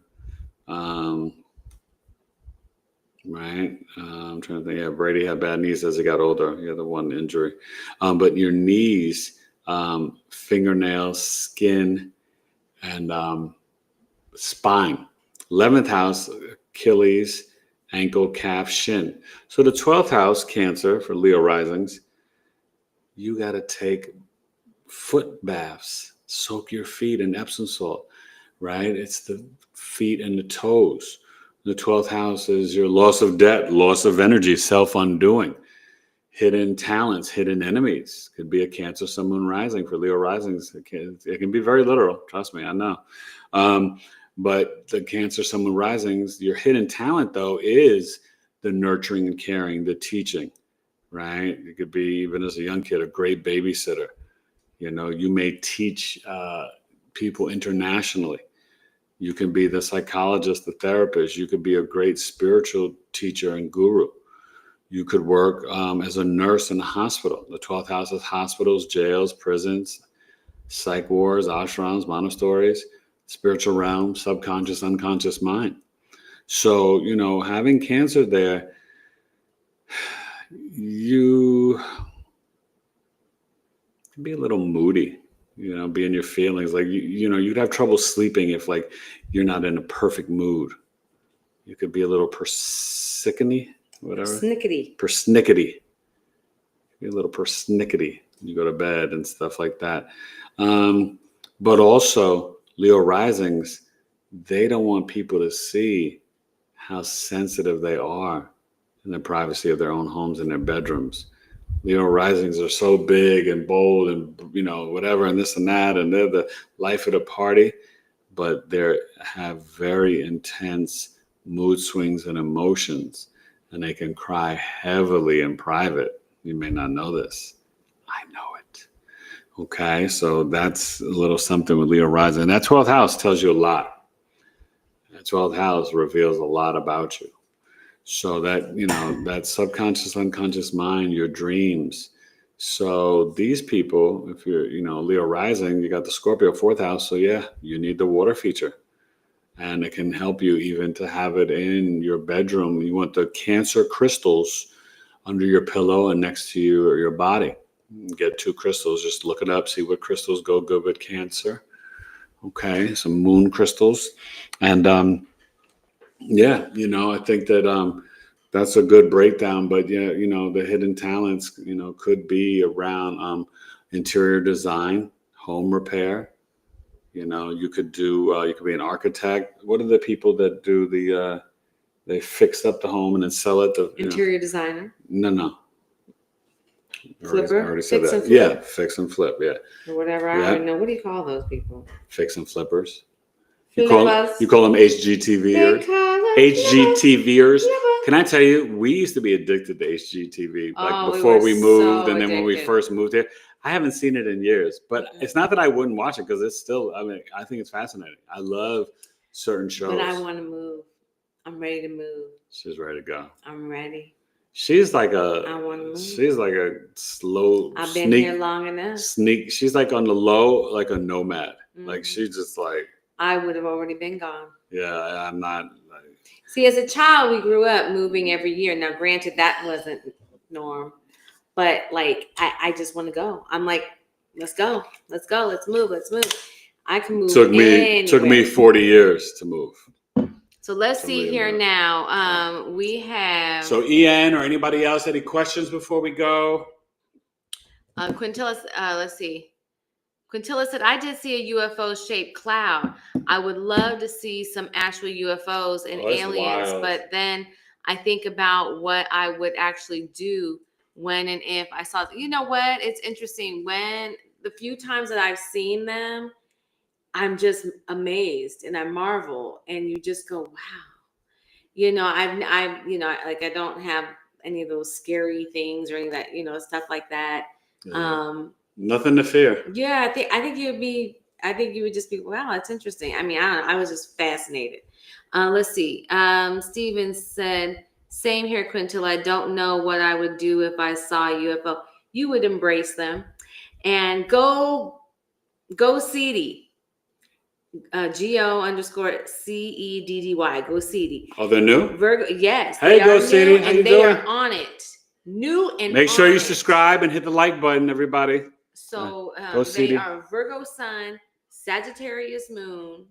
Right. I'm trying to think. Yeah, Brady had bad knees as he got older. He had the one injury. But your knees, fingernails, skin, and spine. 11th house, Achilles, ankle, calf, shin. So the 12th house, Cancer, for Leo risings, you got to take foot baths. Soak your feet in Epsom salt, right? It's the feet and the toes. The 12th house is your loss of debt, loss of energy, self-undoing, hidden talents, hidden enemies. Could be a Cancer, Sun, Moon rising for Leo risings. It can be very literal. Trust me, I know. But the Cancer, Sun, Moon risings, your hidden talent, though, is the nurturing and caring, the teaching, right? You could be, even as a young kid, a great babysitter. You know, you may teach people internationally. You can be the psychologist, the therapist. You could be a great spiritual teacher and guru. You could work as a nurse in a hospital. The 12th house is hospitals, jails, prisons, psych wards, ashrams, monasteries, spiritual realm, subconscious, unconscious mind. So, you know, having Cancer there, you can be a little moody. You know, be in your feelings. Like, you know, you'd have trouble sleeping if, like, you're not in a perfect mood. You could be a little persnickety, whatever. Persnickety. Be a little persnickety when you go to bed and stuff like that. But also, Leo risings, they don't want people to see how sensitive they are in the privacy of their own homes and their bedrooms. Leo risings are so big and bold and, you know, whatever, and this and that, and they're the life of the party, but they have very intense mood swings and emotions, and they can cry heavily in private. You may not know this. I know it. Okay, so that's a little something with Leo rising. And that 12th house tells you a lot. That 12th house reveals a lot about you. So that, you know, that subconscious, unconscious mind, your dreams. So these people, if you're, you know, Leo rising, you got the Scorpio 4th house. So yeah, you need the water feature. And it can help you even to have it in your bedroom. You want the Cancer crystals under your pillow and next to you or your body. Get 2 crystals. Just look it up. See what crystals go good with Cancer. Okay, some moon crystals. And yeah, you know, I think that that's a good breakdown. But yeah, you know, the hidden talents, you know, could be around interior design, home repair. You know, you could do, you could be an architect. What are the people that do the, they fix up the home and then sell it to interior designer? No. Flipper? I already said Fix that. and flip? Yeah, fix and flip. Yeah. Or whatever. I don't even know. What do you call those people? Fix and flippers. You call them HGTVers. HGTVers. Can I tell you, we used to be addicted to HGTV before we moved, and then when we first moved here. I haven't seen it in years, but it's not that I wouldn't watch it because it's still, I mean, I think it's fascinating. I love certain shows. But I want to move. I'm ready to move. She's ready to go. I'm ready. She's like I want to move. she's like a slow I've been here long enough. sneak. She's like on the low, like a nomad. Like Mhm. she's just like, I would have already been gone. yeah, I'm not. See, as a child, we grew up moving every year. Now, granted, that wasn't norm, but like, I just want to go. I'm like, let's go, let's go, let's move. I can move. Took me 40 years to move. So let's see here now. We have. So Ian or anybody else, any questions before we go? Quintilla, let's see. Quintilla said, I did see a UFO-shaped cloud. I would love to see some actual UFOs and aliens, but then I think about what I would actually do when and if I saw. You know what? It's interesting. When the few times that I've seen them, I'm just amazed and I marvel, and you just go, wow. You know, I've like, I don't have any of those scary things or any of that, stuff like that. Yeah. Nothing to fear. Yeah, I think you would just be, wow, that's interesting. I mean, I don't know. I was just fascinated. Let's see. Steven said, same here, Quintilla. I don't know what I would do if I saw a UFO. You would embrace them and go Seedy. GO_CEDDY. Go Seedy. Oh, they're new? Virgo, yes. Hey, Go Seedy. How you doing? They are on it. New and make sure you subscribe and hit the like button, everybody. So they are Virgo Sun, Sagittarius Moon,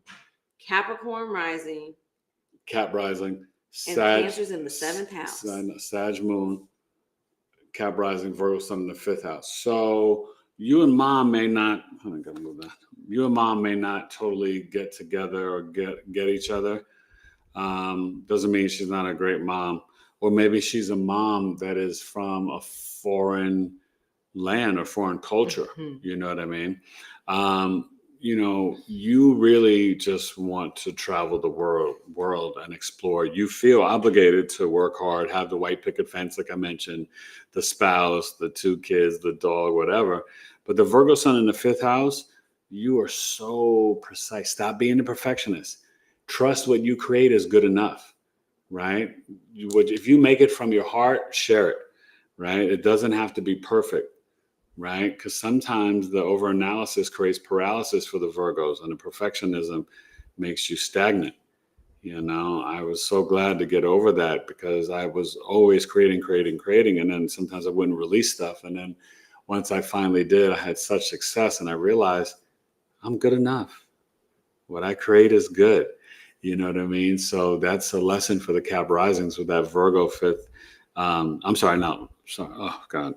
Capricorn Rising, Cap Rising, and Cancer's in the 7th house. Sag Moon, Cap Rising, Virgo Sun in the 5th house. So you and Mom may not. I'm gonna move that. You and Mom may not totally get together or get each other. Doesn't mean she's not a great mom, or maybe she's a mom that is from a foreign land or foreign culture. Mm-hmm. You know what I mean? You really just want to travel the world and explore. You feel obligated to work hard, have the white picket fence, like I mentioned, the spouse, the 2 kids, the dog, whatever. But the Virgo Sun in the 5th house, you are so precise. Stop being a perfectionist. Trust what you create is good enough, right? If you make it from your heart, share it, right? It doesn't have to be perfect. Right? Because sometimes the overanalysis creates paralysis for the Virgos, and the perfectionism makes you stagnant. I was so glad to get over that, because I was always creating, and then sometimes I wouldn't release stuff. And then once I finally did, I had such success, and I realized I'm good enough. What I create is good. You know what I mean? So that's a lesson for the Cap Risings with that Virgo 5th. Oh, God.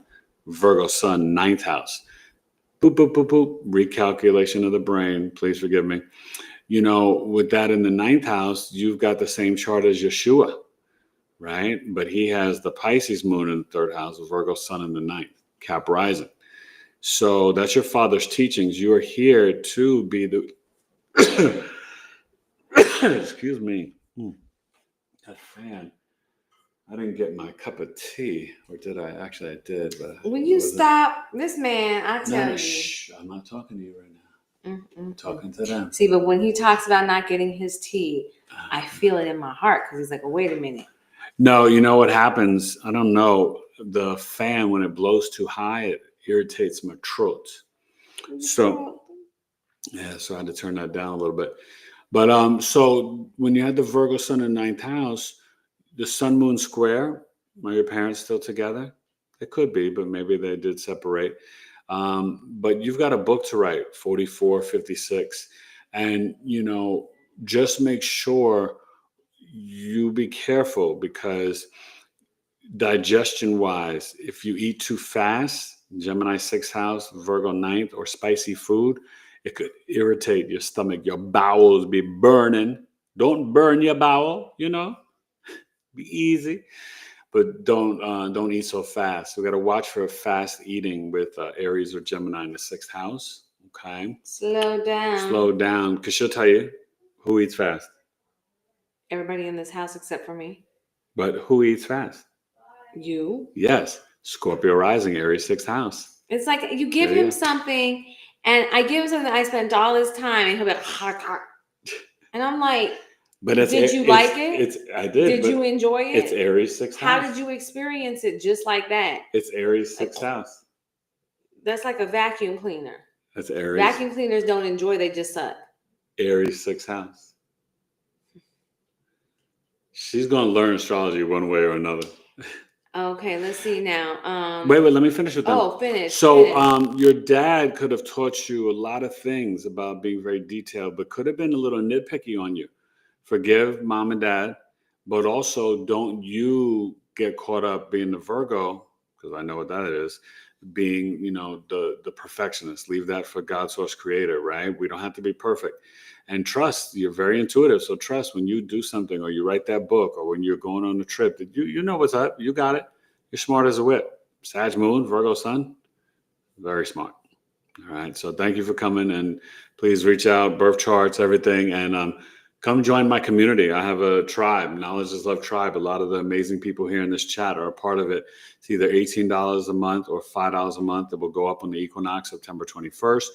Virgo Sun, 9th house. Boop, boop, boop, boop. Recalculation of the brain. Please forgive me. With that in the 9th house, you've got the same chart as Yeshua, right? But he has the Pisces moon in the 3rd house, Virgo Sun in the 9th, Cap Rising. So that's your father's teachings. You are here to be the... Excuse me. That fan. I didn't get my cup of tea, or did I? Actually, I did. But when you stop, this man, I tell you. Shh, I'm not talking to you right now. I'm talking to them. See, but when he talks about not getting his tea, I feel it in my heart, because he's like, well, wait a minute. No, you know what happens? I don't know. The fan, when it blows too high, it irritates my throat. So I had to turn that down a little bit. But so when you had the Virgo Sun in 9th house, the Sun Moon square, are your parents still together? It could be, but maybe they did separate. But you've got a book to write, 44, 56. And, just make sure you be careful, because digestion-wise, if you eat too fast, Gemini 6th house, Virgo 9th, or spicy food, it could irritate your stomach. Your bowels be burning. Don't burn your bowel, Be easy, but don't eat so fast. We got to watch for fast eating with Aries or Gemini in the 6th house. Okay. Slow down, because she'll tell you who eats fast. Everybody in this house except for me. But who eats fast? You. Yes, Scorpio rising, Aries 6th house. It's like you give him something, and I give him something. I spent all this time, and he'll be like, and I'm like, But it's, did you like it? I did. Did you enjoy it? It's Aries 6th house. How did you experience it just like that? It's Aries 6th house. That's like a vacuum cleaner. That's Aries. Vacuum cleaners don't enjoy, they just suck. Aries 6th house. She's going to learn astrology one way or another. Okay, let's see now. Wait, let me finish with them. Oh, finish. So, your dad could have taught you a lot of things about being very detailed, but could have been a little nitpicky on you. Forgive mom and dad, but also don't you get caught up being the Virgo, because I know what that is, being, the perfectionist. Leave that for God, source, creator, right? We don't have to be perfect. And trust, you're very intuitive. So trust when you do something or you write that book or when you're going on a trip, that you know what's up. You got it. You're smart as a whip. Sag moon, Virgo sun, very smart. All right. So thank you for coming, and please reach out, birth charts, everything. And come join my community. I have a tribe, Knowledge is Love Tribe. A lot of the amazing people here in this chat are a part of it. It's either $18 a month or $5 a month. That will go up on the equinox, September 21st.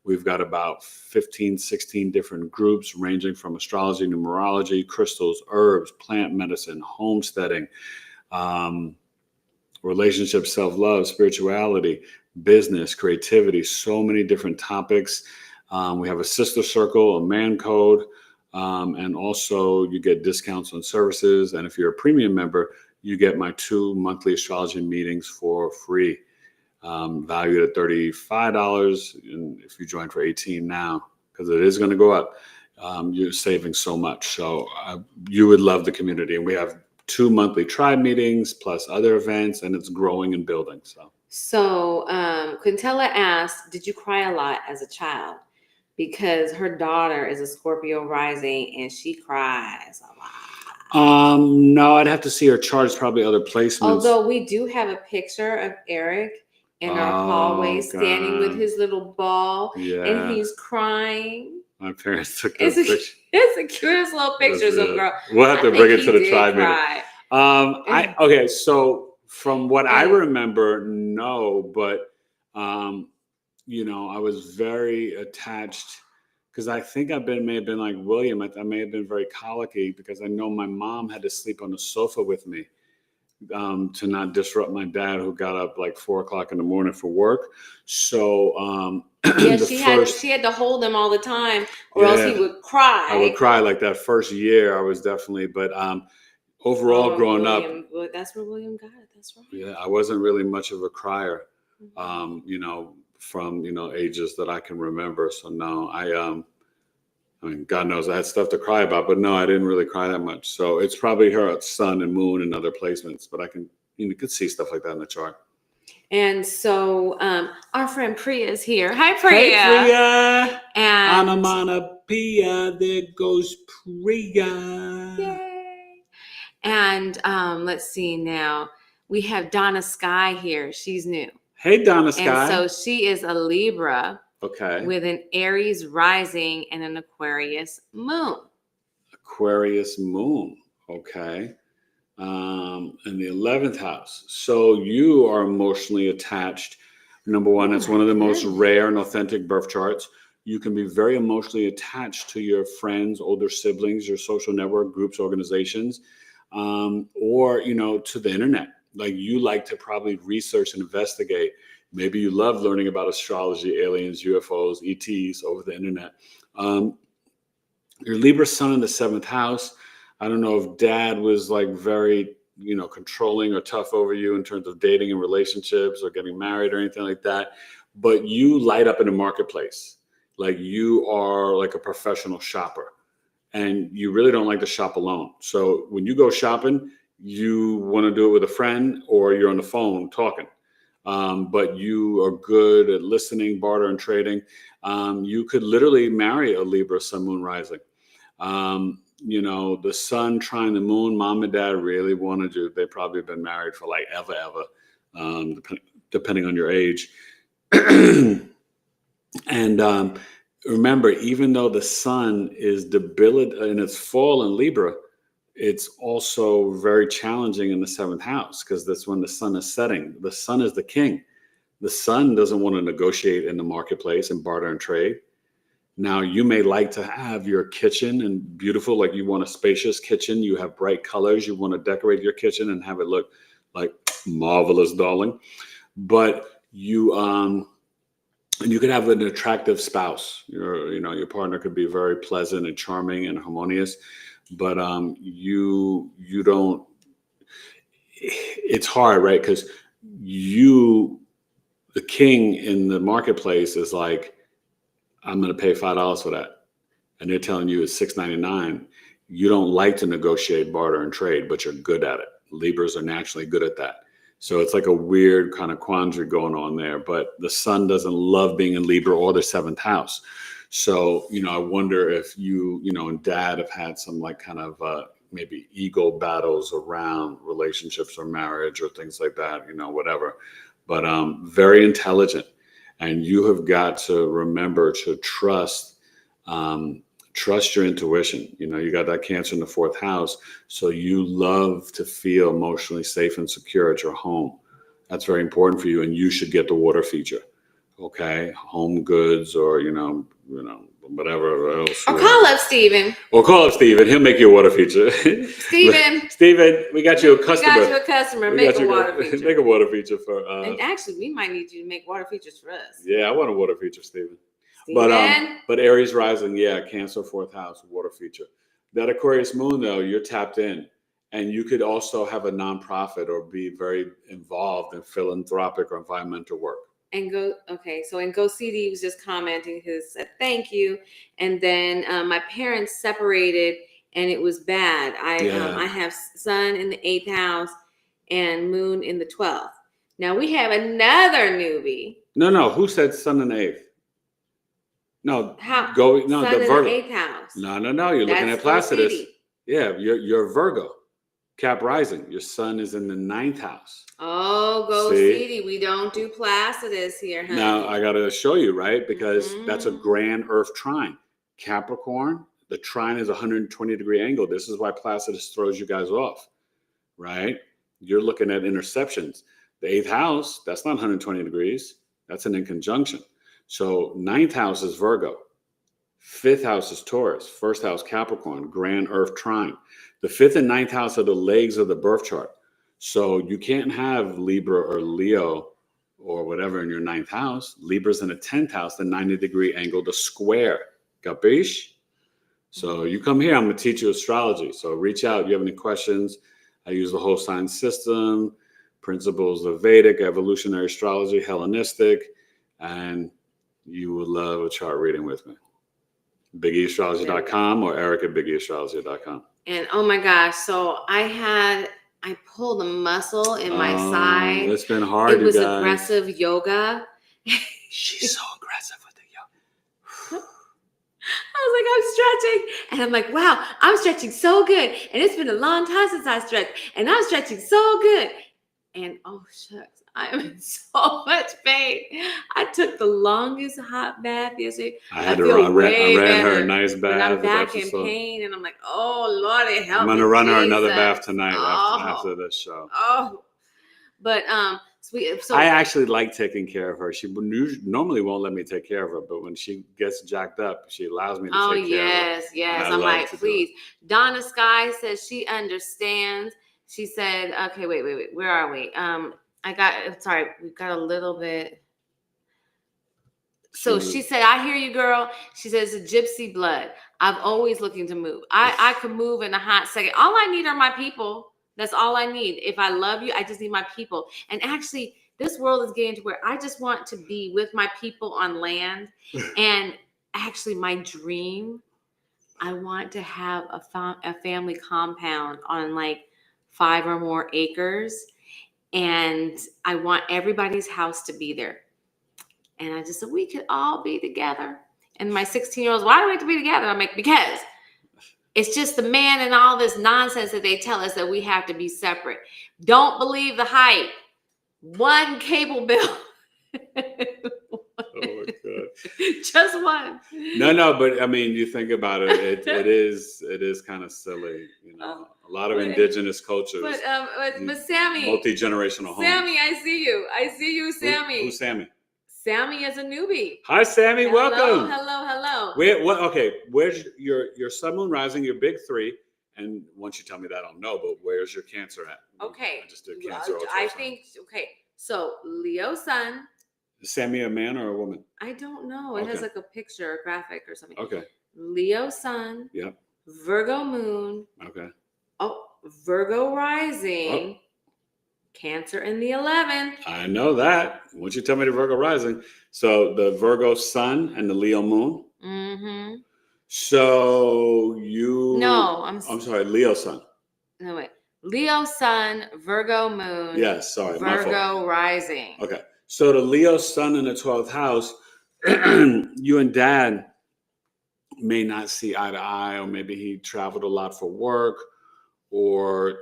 We've got about 15, 16 different groups ranging from astrology, numerology, crystals, herbs, plant medicine, homesteading, relationships, self-love, spirituality, business, creativity, so many different topics. We have a sister circle, a man code, and also you get discounts on services. And if you're a premium member, you get my 2 monthly astrology meetings for free. Valued at $35, and if you join for $18 now, because it is going to go up, you're saving so much. So you would love the community, and we have 2 monthly tribe meetings plus other events, and it's growing and building. So Quintella asked, did you cry a lot as a child? Because her daughter is a Scorpio rising and she cries a lot. No, I'd have to see her charts, probably other placements. Although we do have a picture of Eric in our hallway standing with his little ball, and he's crying. My parents took this picture. It's the cutest little picture. So girl, we'll have to bring it to the tribe meeting. Okay, so from what I remember, no, but I was very attached, because I think may have been like William. I may have been very colicky, because I know my mom had to sleep on the sofa with me to not disrupt my dad, who got up like 4 o'clock in the morning for work. So she had to hold him all the time, or else he would cry. I would cry like that first year. I was definitely, but overall, growing up, that's where William got it. That's right. Yeah, I wasn't really much of a crier, from ages that I can remember. So no, I mean, God knows I had stuff to cry about, but no, I didn't really cry that much. So it's probably her sun and moon and other placements, but you could see stuff like that in the chart. And so our friend Priya is here. Hi, Priya. Hey, Priya. And Onomatopoeia, there goes Priya. Yay. And let's see now. We have Donna Sky here. She's new. Hey, Donna Sky. And so she is a Libra. Okay. With an Aries rising and an Aquarius moon. Aquarius moon. Okay. In the 11th house. So you are emotionally attached. Number one, it's one of the most rare and authentic birth charts. You can be very emotionally attached to your friends, older siblings, your social network, groups, organizations, or, to the internet. Like, you like to probably research and investigate. Maybe you love learning about astrology, aliens, UFOs, ETs over the internet. Your Libra sun in the 7th house. I don't know if dad was like very, controlling or tough over you in terms of dating and relationships or getting married or anything like that. But you light up in the marketplace. Like, you are like a professional shopper, and you really don't like to shop alone. So when you go shopping, you want to do it with a friend, or you're on the phone talking. But you are good at listening, barter, and trading. You could literally marry a Libra sun, moon, rising. The sun trying the moon, mom and dad really wanted you. They probably have been married for like ever, depending on your age. And remember, even though the sun is debilitated in its fall in Libra, it's also very challenging in the 7th house, because that's when the sun is setting. The sun is the king. The sun doesn't want to negotiate in the marketplace and barter and trade. Now, you may like to have your kitchen and beautiful, like you want a spacious kitchen. You have bright colors. You want to decorate your kitchen and have it look like marvelous, darling. But you could have an attractive spouse. Your partner could be very pleasant and charming and harmonious, but you don't. It's hard, right? Because the king in the marketplace is like, I'm going to pay $5 for that, and they're telling you it's $6.99. You don't like to negotiate, barter, and trade, but you're good at it. Libras are naturally good at that. So it's like a weird kind of quandary going on there. But the sun doesn't love being in Libra or the 7th house. So, I wonder if you and dad have had some like kind of maybe ego battles around relationships or marriage or things like that, whatever. But very intelligent. And you have got to remember to trust your intuition. You got that Cancer in the 4th house. So you love to feel emotionally safe and secure at your home. That's very important for you. And you should get the water feature. Okay. Home goods or, whatever else. Or call up Steven. He'll make you a water feature. Steven, we got you a customer. Make a water feature. Make a water feature for and actually, we might need you to make water features for us. Yeah, I want a water feature, Steven. But Aries rising, Cancer 4th house, water feature. That Aquarius moon, though, you're tapped in. And you could also have a nonprofit or be very involved in philanthropic or environmental work. And Go CD was just commenting, he said, thank you. And then my parents separated and it was bad. I have sun in the 8th house and moon in the 12th. Now we have another newbie. No. Who said sun in the 8th? No. Sun the in the 8th house. No. You're looking at Placidus. Yeah, you're Virgo. Cap rising. Your sun is in the 9th house. Oh, go CD. We don't do Placidus here, honey. Now, I got to show you, right? Because that's a grand Earth trine. Capricorn, the trine is a 120-degree angle. This is why Placidus throws you guys off, right? You're looking at interceptions. The 8th house, that's not 120 degrees. That's an inconjunction. So 9th house is Virgo. 5th house is Taurus. 1st house, Capricorn, grand Earth trine. The 5th and 9th house are the legs of the birth chart. So you can't have Libra or Leo or whatever in your 9th house. Libra's in the 10th house, the 90-degree angle, the square. Capiche? So you come here, I'm going to teach you astrology. So reach out. If you have any questions, I use the whole sign system, principles of Vedic, evolutionary astrology, Hellenistic, and you will love a chart reading with me. BigEAstrology.com or Eric at BigEAstrology.com. And oh my gosh, so I pulled a muscle in my side. It's been hard. It was aggressive yoga. She's so aggressive with the yoga. I was like, I'm stretching. And I'm like, wow, I'm stretching so good. And it's been a long time since I stretched. And I'm stretching so good. And oh, shucks, I am in so much pain. I took the longest hot bath yesterday. I ran her a nice bath. And I'm back in pain. And I'm like, oh, Lordy, help me. I'm going to run her another bath tonight after this show. Oh, but so I actually like taking care of her. She normally won't let me take care of her, but when she gets jacked up, she allows me to take care of her. Yes. I'm like, please. Donna Sky says she understands. She said, okay, wait. Where are we? we've got a little bit. So she said, I hear you, girl. She says, gypsy blood. I'm always looking to move. I could move in a hot second. All I need are my people. That's all I need. If I love you, I just need my people. And actually, this world is getting to where I just want to be with my people on land. And actually, my dream, I want to have a family compound on like 5 or more acres. And I want everybody's house to be there. And I just said, we could all be together. And my 16-year-olds, why do we have to be together? I'm like, because it's just the man and all this nonsense that they tell us that we have to be separate. Don't believe the hype. One cable bill. Oh my God. Just one. No, but I mean, you think about it, it is kind of silly, you know. A lot of indigenous cultures. But Sammy. Multi-generational homes. Sammy, I see you, Sammy. Who's Sammy? Sammy is a newbie. Hi, Sammy. Welcome. Hello. What? Okay, where's your sun, moon, rising, your big three? And once you tell me that, I'll know. But where's your Cancer at? Okay. I just did Cancer. I think. Okay. So Leo sun. Is Sammy a man or a woman? I don't know. It has like a picture, a graphic or something. Okay. Leo sun. Yep. Virgo moon. Okay. Oh, Virgo rising. Oh. Cancer in the 11th. I know that. Once you tell me the Virgo rising. So the Virgo sun and the Leo moon. Mm-hmm. So you. No, I'm sorry, Leo sun. No, wait. Leo sun, Virgo moon. Yes, sorry. Virgo rising. Okay. So the Leo sun in the 12th house, you and dad may not see eye to eye, or maybe he traveled a lot for work, or,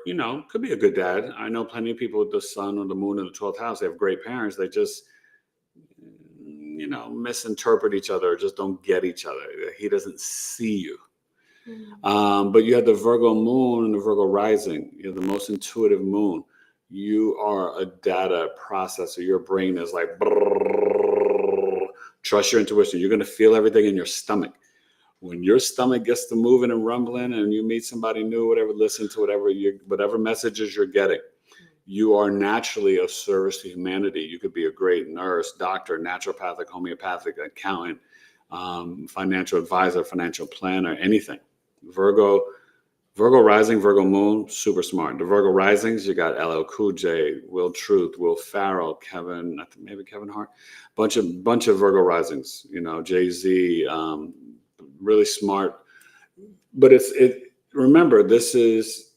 could be a good dad. I know plenty of people with the sun or the moon in the 12th house. They have great parents. They just, misinterpret each other, or just don't get each other. He doesn't see you. Mm-hmm. But you have the Virgo moon and the Virgo rising. You have the most intuitive moon. You are a data processor. Your brain is like, trust your intuition. You're going to feel everything in your stomach. When your stomach gets to moving and rumbling, and you meet somebody new, whatever, listen to whatever messages you're getting, you are naturally of service to humanity. You could be a great nurse, doctor, naturopathic, homeopathic, accountant, financial advisor, financial planner, anything. Virgo rising, Virgo moon, super smart. The Virgo risings, you got LL Cool J, Will Truth, Will Ferrell, maybe Kevin Hart, bunch of Virgo risings. Jay-Z, really smart. But remember, this is,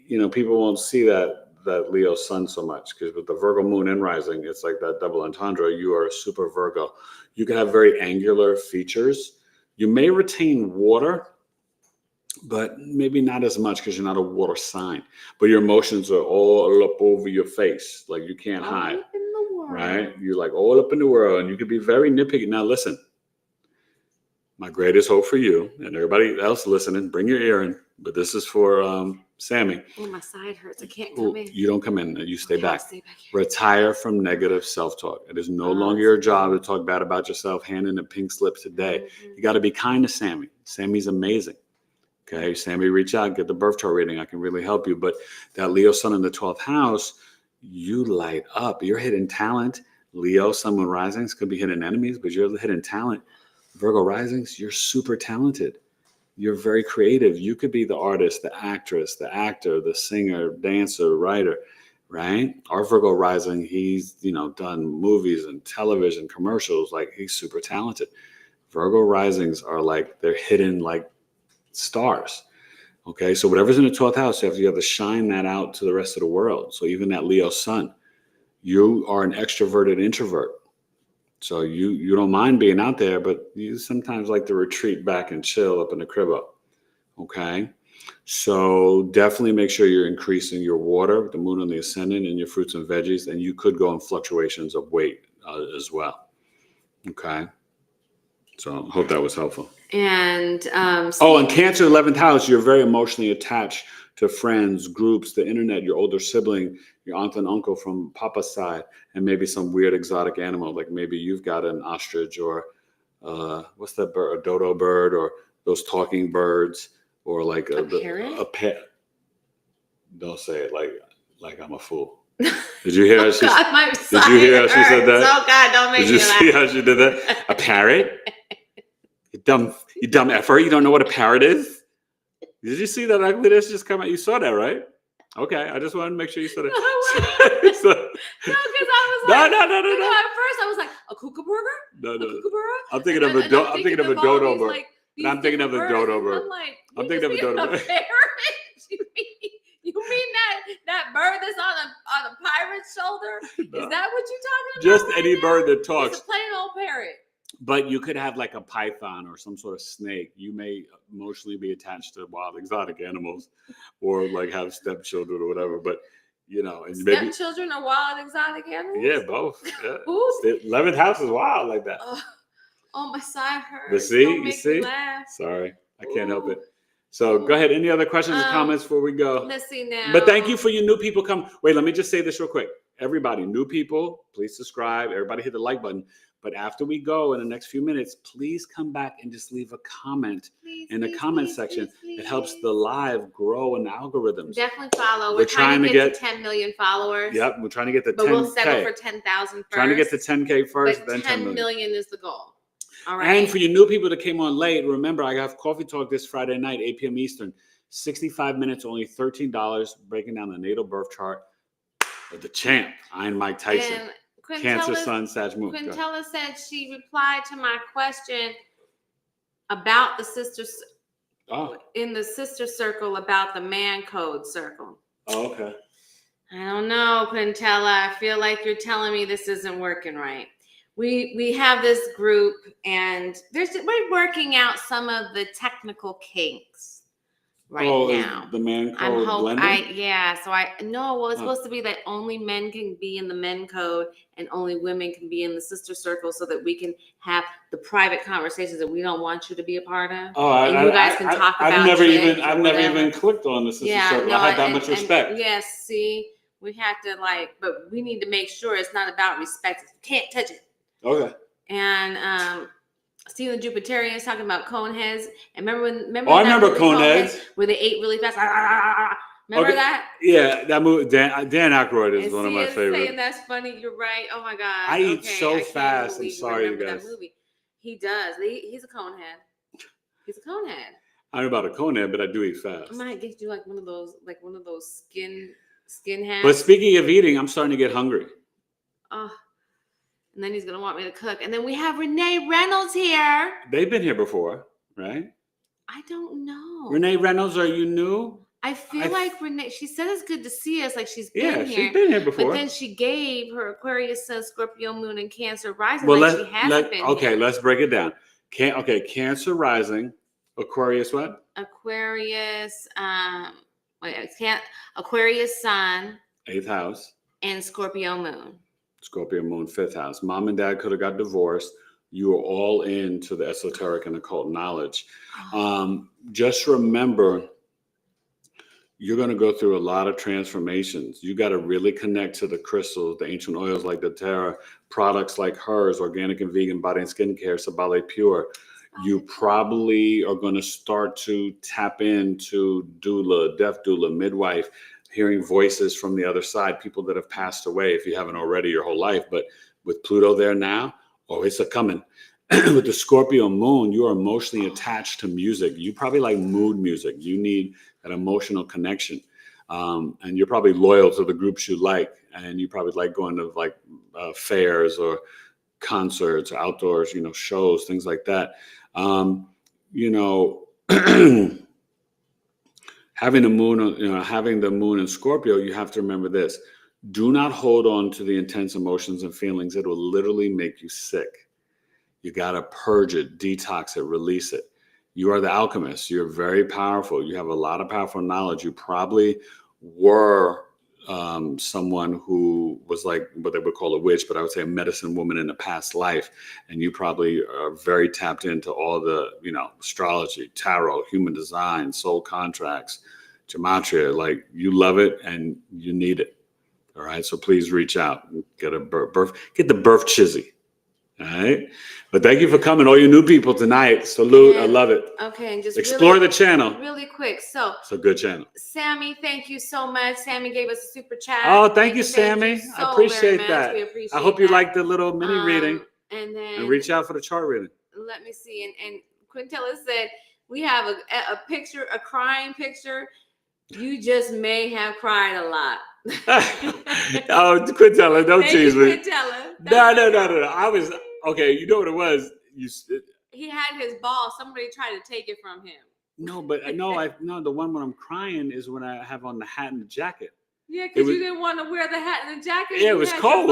people won't see that Leo sun so much, because with the Virgo moon and rising, it's like that double entendre. You are a super Virgo. You can have very angular features. You may retain water, but maybe not as much, because you're not a water sign. But your emotions are all up over your face, like you can't hide. Up in the world. Right? You're like all up in the world, and you could be very nitpicky. Now listen, my greatest hope for you and everybody else listening, bring your ear in. But this is for Sammy. Oh, my side hurts. I can't come in. You don't come in. You stay back. I'll stay back here. Retire from negative self-talk. It is no longer your job to talk bad about yourself, hand in a pink slip today. Mm-hmm. You got to be kind to Sammy. Sammy's amazing. Okay, Sammy, reach out, get the birth chart reading. I can really help you. But that Leo sun in the 12th house, you light up. Your hidden talent. Leo, sun, moon, risings could be hidden enemies, but your hidden talent. Virgo risings, you're super talented. You're very creative. You could be the artist, the actress, the actor, the singer, dancer, writer, right? Our Virgo rising, he's, done movies and television commercials. Like, he's super talented. Virgo risings are like, they're hidden like stars. Okay, so whatever's in the 12th house, you have to shine that out to the rest of the world. So even that Leo sun, you are an extroverted introvert. So you don't mind being out there, but you sometimes like to retreat back and chill up in the cribbo. Okay, so definitely make sure you're increasing your water, the moon on the ascendant, and your fruits and veggies, and you could go in fluctuations of weight as well. Okay, so I hope that was helpful. And and Cancer 11th house, you're very emotionally attached to friends, groups, the internet, your older sibling, your aunt and uncle from Papa's side, and maybe some weird exotic animal, like maybe you've got an ostrich, or what's that bird, a dodo bird, or those talking birds, or like a parrot? A pet. Don't say it like I'm a fool. Did you hear how she? Did you hear how she said that? Oh God, don't make me laugh. Did you see how she did that? A parrot? You dumb effer. You don't know what a parrot is? Did you see that ugliness just come out? You saw that, right? Okay, I just wanted to make sure you saw that. No, because I was like, no. At first, I was like, a kookaburra? No. A kookaburra? I'm thinking of a dodo bird. I'm thinking of a dodo bird. I'm thinking of a dodo bird. You mean that bird that's on a pirate's shoulder? No. Is that what you're talking about? Just any bird that talks. It's a plain old parrot. But you could have like a python or some sort of snake. You may emotionally be attached to wild exotic animals, or like have stepchildren or whatever. But and stepchildren are wild exotic animals. Yeah, both. Yeah. 11th house is wild like that. Oh, my side hurts. But see, you see. Sorry, I can't help it. So go ahead. Any other questions or comments before we go? Let's see now. But thank you for your new people. Wait, let me just say this real quick. Everybody, new people, please subscribe. Everybody hit the like button. But after we go in the next few minutes, please come back and just leave a comment in the comment section. It helps the live grow in the algorithms. Definitely follow. We're trying to get to 10 million followers. Yep, we're trying to get to 10K. But we'll settle for 10,000 first. Trying to get to 10K first, but then 10 million is the goal. All right. And for you new people that came on late, remember, I have Coffee Talk this Friday night, 8 p.m. Eastern. 65 minutes, only $13, breaking down the natal birth chart of the champ, Iron Mike Tyson. Cancer, Sun, Sag, Moon. Quintella said she replied to my question about the sisters in the sister circle about the man code circle. Oh, okay. I don't know, Quintella. I feel like you're telling me this isn't working right. We have this group, and we're working out some of the technical kinks now. The man code blending? It's supposed to be that only men can be in the men code and only women can be in the sister circle, so that we can have the private conversations that we don't want you to be a part of. You guys can talk about I've never even clicked on the sister circle. I had that much respect. Yes, see, we have to but we need to make sure it's not about respect. You can't touch it. Okay. And Stephen Jupiterian is talking about cone heads. And remember I remember cone heads where they ate really fast. Remember that? Yeah, that movie. Dan Aykroyd is one of my favorites. Saying that's funny. You're right. Oh my God. I eat so fast. I'm sorry, you guys. That movie. He does. He's a cone head. He's a cone head. I don't know about a cone head, but I do eat fast. I might get you one of those skin heads. But speaking of eating, I'm starting to get hungry. Oh. And then he's going to want me to cook. And then we have Renee Reynolds here. They've been here before, right? I don't know. Renee Reynolds, are you new? I feel like Renee, she said it's good to see us, like she's been here. Yeah, she's been here before. But then she gave her Aquarius, Sun, Scorpio, Moon, and Cancer rising. She hasn't been okay, here. Let's break it down. Cancer rising, Aquarius what? Aquarius, Aquarius Sun. 8th house. And Scorpio Moon. Scorpio Moon, 5th house. Mom and dad could have got divorced. You were all into the esoteric and occult knowledge. Just remember, you're going to go through a lot of transformations. You got to really connect to the crystals, the ancient oils like the Terra, products like hers, organic and vegan body and skincare, Sabale Pure. You probably are going to start to tap into doula, death doula, midwife, hearing voices from the other side, people that have passed away, if you haven't already your whole life. But with Pluto there now, it's a coming. With the Scorpio moon, you are emotionally attached to music. You probably like mood music. You need an emotional connection. And you're probably loyal to the groups you like. And you probably like going to fairs or concerts or outdoors, shows, things like that. Having the moon in Scorpio, you have to remember this. Do not hold on to the intense emotions and feelings. It will literally make you sick. You got to purge it, detox it, release it. You are the alchemist. You're very powerful. You have a lot of powerful knowledge. You probably were someone who was like what they would call a witch, but I would say a medicine woman in a past life. And you probably are very tapped into all the, astrology, tarot, human design, soul contracts, gematria. You love it and you need it. All right. So please reach out and get the birth chizzy. All right. But thank you for coming, all you new people tonight. Salute. I love it. Okay. And just explore the channel. Really quick. So it's a good channel. Sammy, thank you so much. Sammy gave us a super chat. Oh, thank you, Sammy. I appreciate that. I hope you liked the little mini reading. And reach out for the chart reading. Let me see. And Quintella said, we have a picture, a crying picture. You just may have cried a lot. Oh, Quintella, don't tease me. Quintella. No. I was okay. You know what it was? He had his ball. Somebody tried to take it from him. No, but the one when I'm crying is when I have on the hat and the jacket. Yeah, because you didn't want to wear the hat and the jacket. Yeah, it was cold.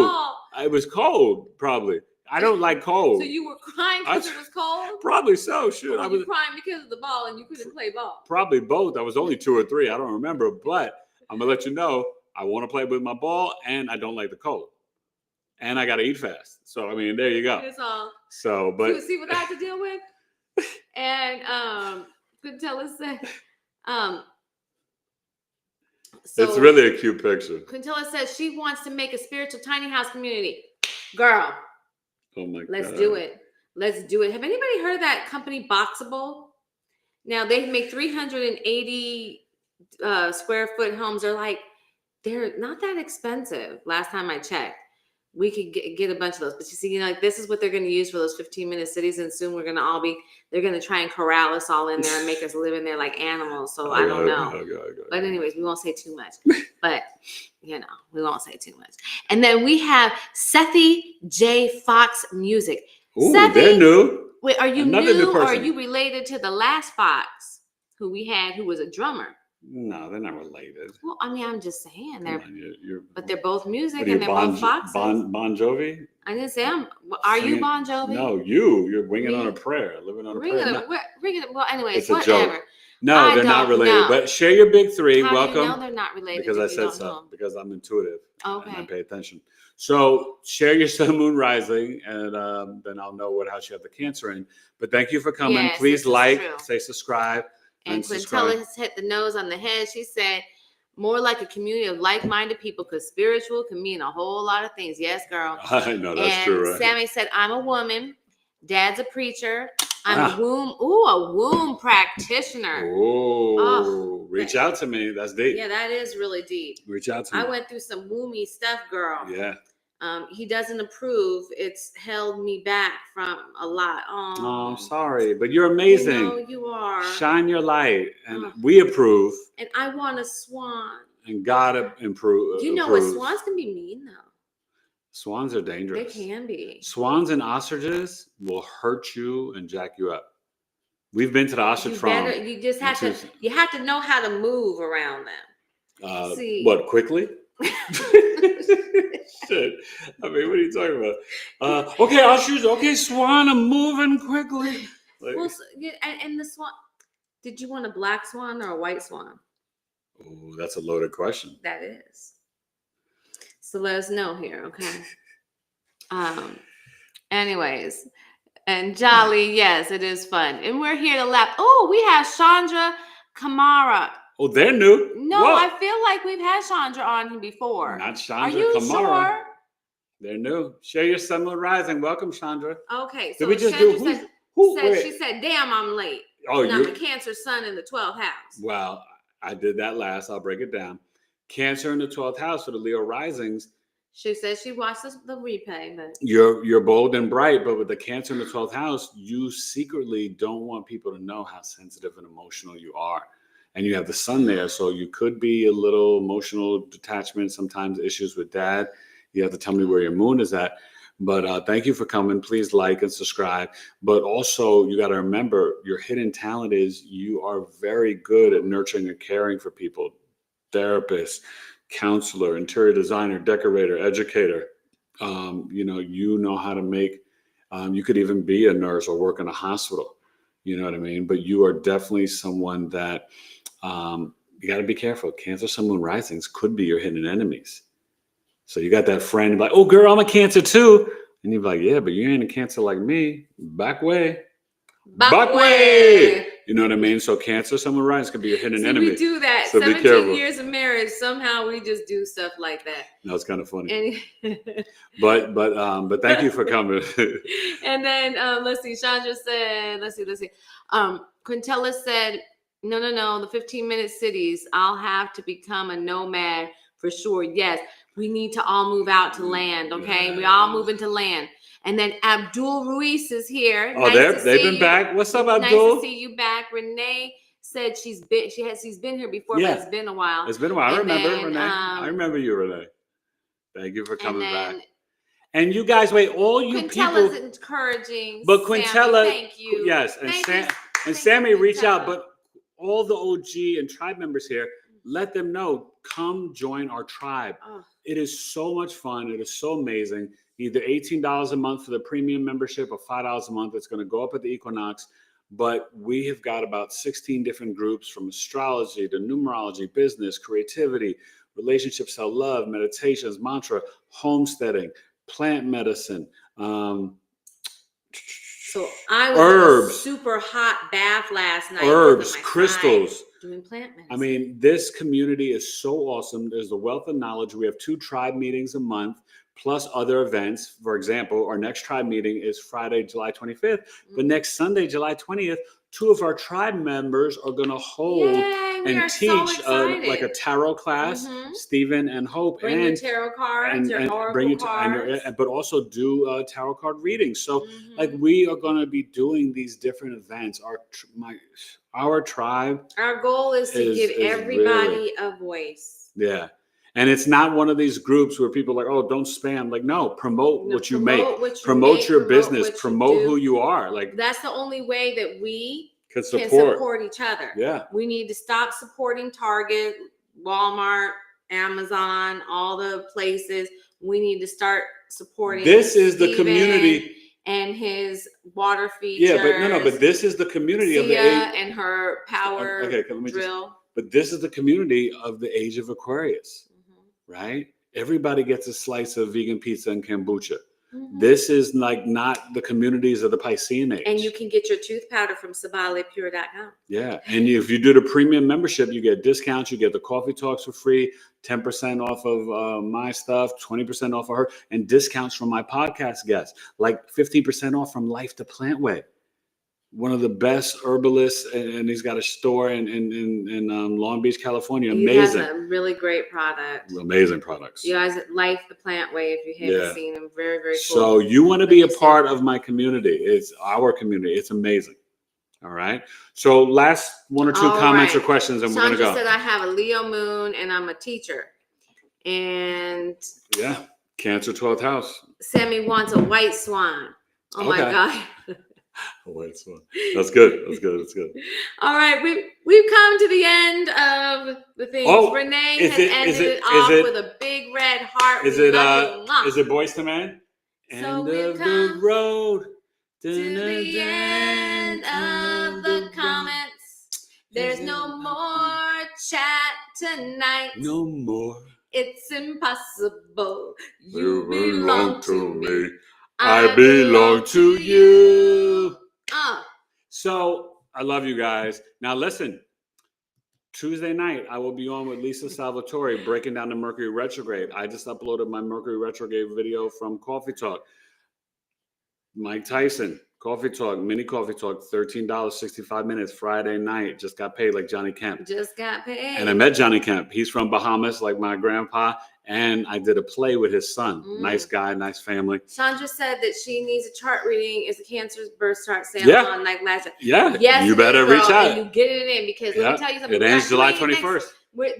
It was cold, probably. I don't like cold. So you were crying because it was cold? Probably so. Sure. I was crying because of the ball and you couldn't play ball. Probably both. I was only 2 or 3. I don't remember, but I'm gonna let you know. I want to play with my ball, and I don't like the cold, and I got to eat fast. So there you go. That's all. So, but you see what I have to deal with, and Quintella said, so it's really a cute picture. Quintella says she wants to make a spiritual tiny house community. Girl, Oh my God. Let's do it. Let's do it. Have anybody heard of that company Boxable? Now they make 380 square foot homes. They're not that expensive. Last time I checked, we could get a bunch of those. But you see, like this is what they're going to use for those 15-minute cities, and soon they're going to try and corral us all in there and make us live in there like animals. So I don't know. But anyways, we won't say too much. But we won't say too much. And then we have Sethi J. Fox Music. Ooh, Sethi, they're new. Wait, are you Another new new or are person. you related to the last Fox who we had, who was a drummer? No, they're not related. Well, I mean, I'm just saying but they're both What music are you, and they're both Foxes. Bon Jovi? I didn't say Are you Bon Jovi? No, you're winging on a prayer, living on a prayer. Well, anyways, It's a whatever. joke. No, they're not related. Know. But share your big three. How Welcome. do you know they're not related? Because I said so. Because I'm intuitive. Okay. And I pay attention. So share your sun, moon, rising, and then I'll know what house you have the Cancer in. But thank you for coming. Yes, please say subscribe. And Quintella has hit the nose on the head. She said, more like a community of like-minded people, because spiritual can mean a whole lot of things. Yes, girl. I know that's true, right? Sammy said, I'm a woman. Dad's a preacher. I'm a womb practitioner. Reach out to me. That's deep. Yeah, that is really deep. Reach out to me. I went through some womby stuff, girl. Yeah. He doesn't approve. It's held me back from a lot. Oh, I'm sorry, but you're amazing. You are. Shine your light, and we approve. And I want a swan. And God improve. You know what? Swans can be mean, though. Swans are dangerous. They can be. Swans and ostriches will hurt you and jack you up. We've been to the ostrich farm. You just have to. You have to know how to move around them. What, quickly? Shit. I mean, what are you talking about? Okay, ostrich. Okay, swan. I'm moving quickly. And the swan. Did you want a black swan or a white swan? Oh, that's a loaded question. That is. So let us know here, okay? Anyways, and Jolly, yes, it is fun. And we're here to laugh. Oh, we have Chandra Kamara. Oh, they're new. No, whoa. I feel like we've had Chandra on here before. Not Chandra Are you Kamara. Sure? They're new. Share your sun, moon, rising. Welcome, Chandra. Okay, so did we just she said, damn, I'm late. Oh, and I'm a Cancer sun in the 12th house. Well, I did that last. I'll break it down. Cancer in the 12th house for the Leo risings. She says she watched the replay. But you're bold and bright, but with the Cancer in the 12th house, you secretly don't want people to know how sensitive and emotional you are. And you have the sun there, so you could be a little emotional detachment, sometimes issues with dad. You have to tell me where your moon is at. But thank you for coming. Please like and subscribe. But also, you got to remember, your hidden talent is you are very good at nurturing and caring for people. Therapist, counselor, interior designer, decorator, educator. You know how to make, you could even be a nurse or work in a hospital. You know what I mean? But you are definitely someone that you got to be careful. Cancer, sun, moon, risings could be your hidden enemies. So you got that friend like, oh, girl, I'm a Cancer too. And you're like, yeah, but you ain't a Cancer like me. Back way. Back way. You know what I mean? So Cancer, sun, moon, rising could be your hidden enemy. We do that. So 17 years of marriage, somehow we just do stuff like that. No, it's kind of funny. But thank you for coming. And then let's see. Chandra said, let's see. Quintella said, no, the 15-minute cities. I'll have to become a nomad for sure. Yes, we need to all move out to land. Okay, we all move into land. And then Abdul Ruiz is here. Oh, they've been back. What's up, Abdul? Nice to see you back. Renee said she's been here before, but it's been a while. It's been a while. I remember, Renee. I remember you, Renee. Thank you for coming back. And you guys, all you Quintella's people. encouraging. But Quintella, Sammy, thank you. Yes, and Sammy, reach out. But all the OG and tribe members here, let them know. Come join our tribe. Oh. It is so much fun. It is so amazing. Either $18 a month for the premium membership or $5 a month. It's going to go up at the equinox. But we have got about 16 different groups, from astrology to numerology, business, creativity, relationships, self-love, meditations, mantra, homesteading, plant medicine. So I was herbs, in a super hot bath last night. herbs, crystals. doing plant medicine. I mean, this community is so awesome. There's a wealth of knowledge. We have 2 tribe meetings a month, plus other events. For example, our next tribe meeting is Friday, July 25th. But next Sunday, July 20th, 2 of our tribe members are going to hold and teach like a tarot class. Stephen and Hope, bring your tarot cards, your oracle cards, but also do tarot card readings. So, like, we are going to be doing these different events. Our tribe. Our goal is to give everybody a voice. Yeah. And it's not one of these groups where people are like, oh, don't spam. Like, no, promote what you make. Promote your business. Promote who you are. Like, that's the only way that we can support each other. Yeah. We need to stop supporting Target, Walmart, Amazon, all the places. We need to start supporting. This is the community. And his water features. Yeah, but this is the community of the age. And her power drill. But this is the community of the age of Aquarius, right? Everybody gets a slice of vegan pizza and kombucha. This is like not the communities of the Piscean age. And you can get your tooth powder from sabalepure.com. Yeah. And if you do the premium membership, you get discounts. You get the coffee talks for free, 10% off of my stuff, 20% off of her, and discounts from my podcast guests, like 15% off from Life to Plant Way. One of the best herbalists, and he's got a store in Long Beach, California. Amazing. He has a really great product. Amazing products. You guys at Life the Plant Way, if you haven't seen him, very, very cool. So you want to be a part of my community. It's our community. It's amazing. All right. So last 1 or 2 comments or questions, and we're going to go. Sandra said I have a Leo moon, and I'm a teacher. And yeah, Cancer 12th house. Sammy wants a white swan. Oh my God. White swan. That's good. That's good. That's good. All right, we've come to the end of the things. Renee has ended it off with a big red heart. Is it Boyz II Men? So end of the road. To the end of the comments. There's no more chat tonight. No more. It's impossible. You belong to me. I belong to you. So I love you guys. Now listen, Tuesday night I will be on with Lisa Salvatore breaking down the Mercury retrograde. I just uploaded my Mercury retrograde video from Coffee Talk. Mike Tyson, Coffee Talk, mini Coffee Talk, $13, 65 minutes, Friday night. Just got paid like Johnny Kemp. Just got paid. And I met Johnny Kemp. He's from Bahamas, like my grandpa. And I did a play with his son. Nice guy, nice family. Sandra said that she needs a chart reading. Is the Cancer's birth chart sale on like last? Yeah. Yes. You better reach out. And you get it in because let me tell you something. It ends July 21st.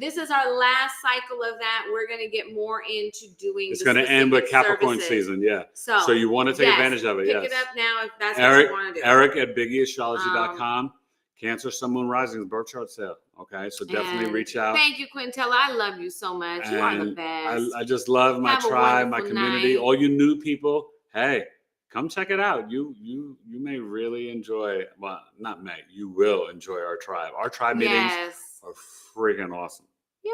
This is our last cycle of that. We're going to get more into doing. It's going to end with Capricorn season. Yeah. So you want to take advantage of it. Pick it up now if that's what you want to do. Eric at BigEAstrology.com. Cancer, Sun, Moon, Rising, birth chart sale. Okay, so definitely reach out. Thank you, Quintella. I love you so much. You are the best. I just love my tribe, my community. Night. All you new people, hey, come check it out. You may really enjoy. Well, not may. You will enjoy our tribe. Our tribe meetings are freaking awesome. Yeah.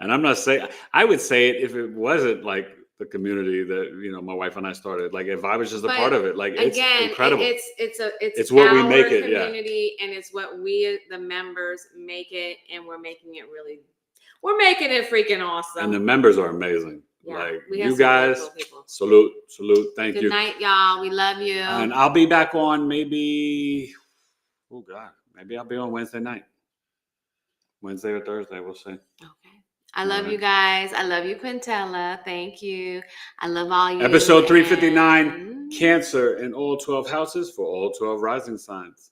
And I'm not saying. I would say it if it wasn't like the community that my wife and I started. Like if I was just a part of it, like it's incredible. It's what we make it, community, and it's what we the members make it, and we're making it freaking awesome. And the members are amazing. Yeah, like you guys, salute. Thank you. Good night, y'all. We love you. And I'll be back on maybe I'll be on Wednesday night. Wednesday or Thursday, we'll see. Okay. I love you guys. I love you, Quintella. Thank you. I love all you. Episode 359, Cancer in all 12 houses for all 12 rising signs.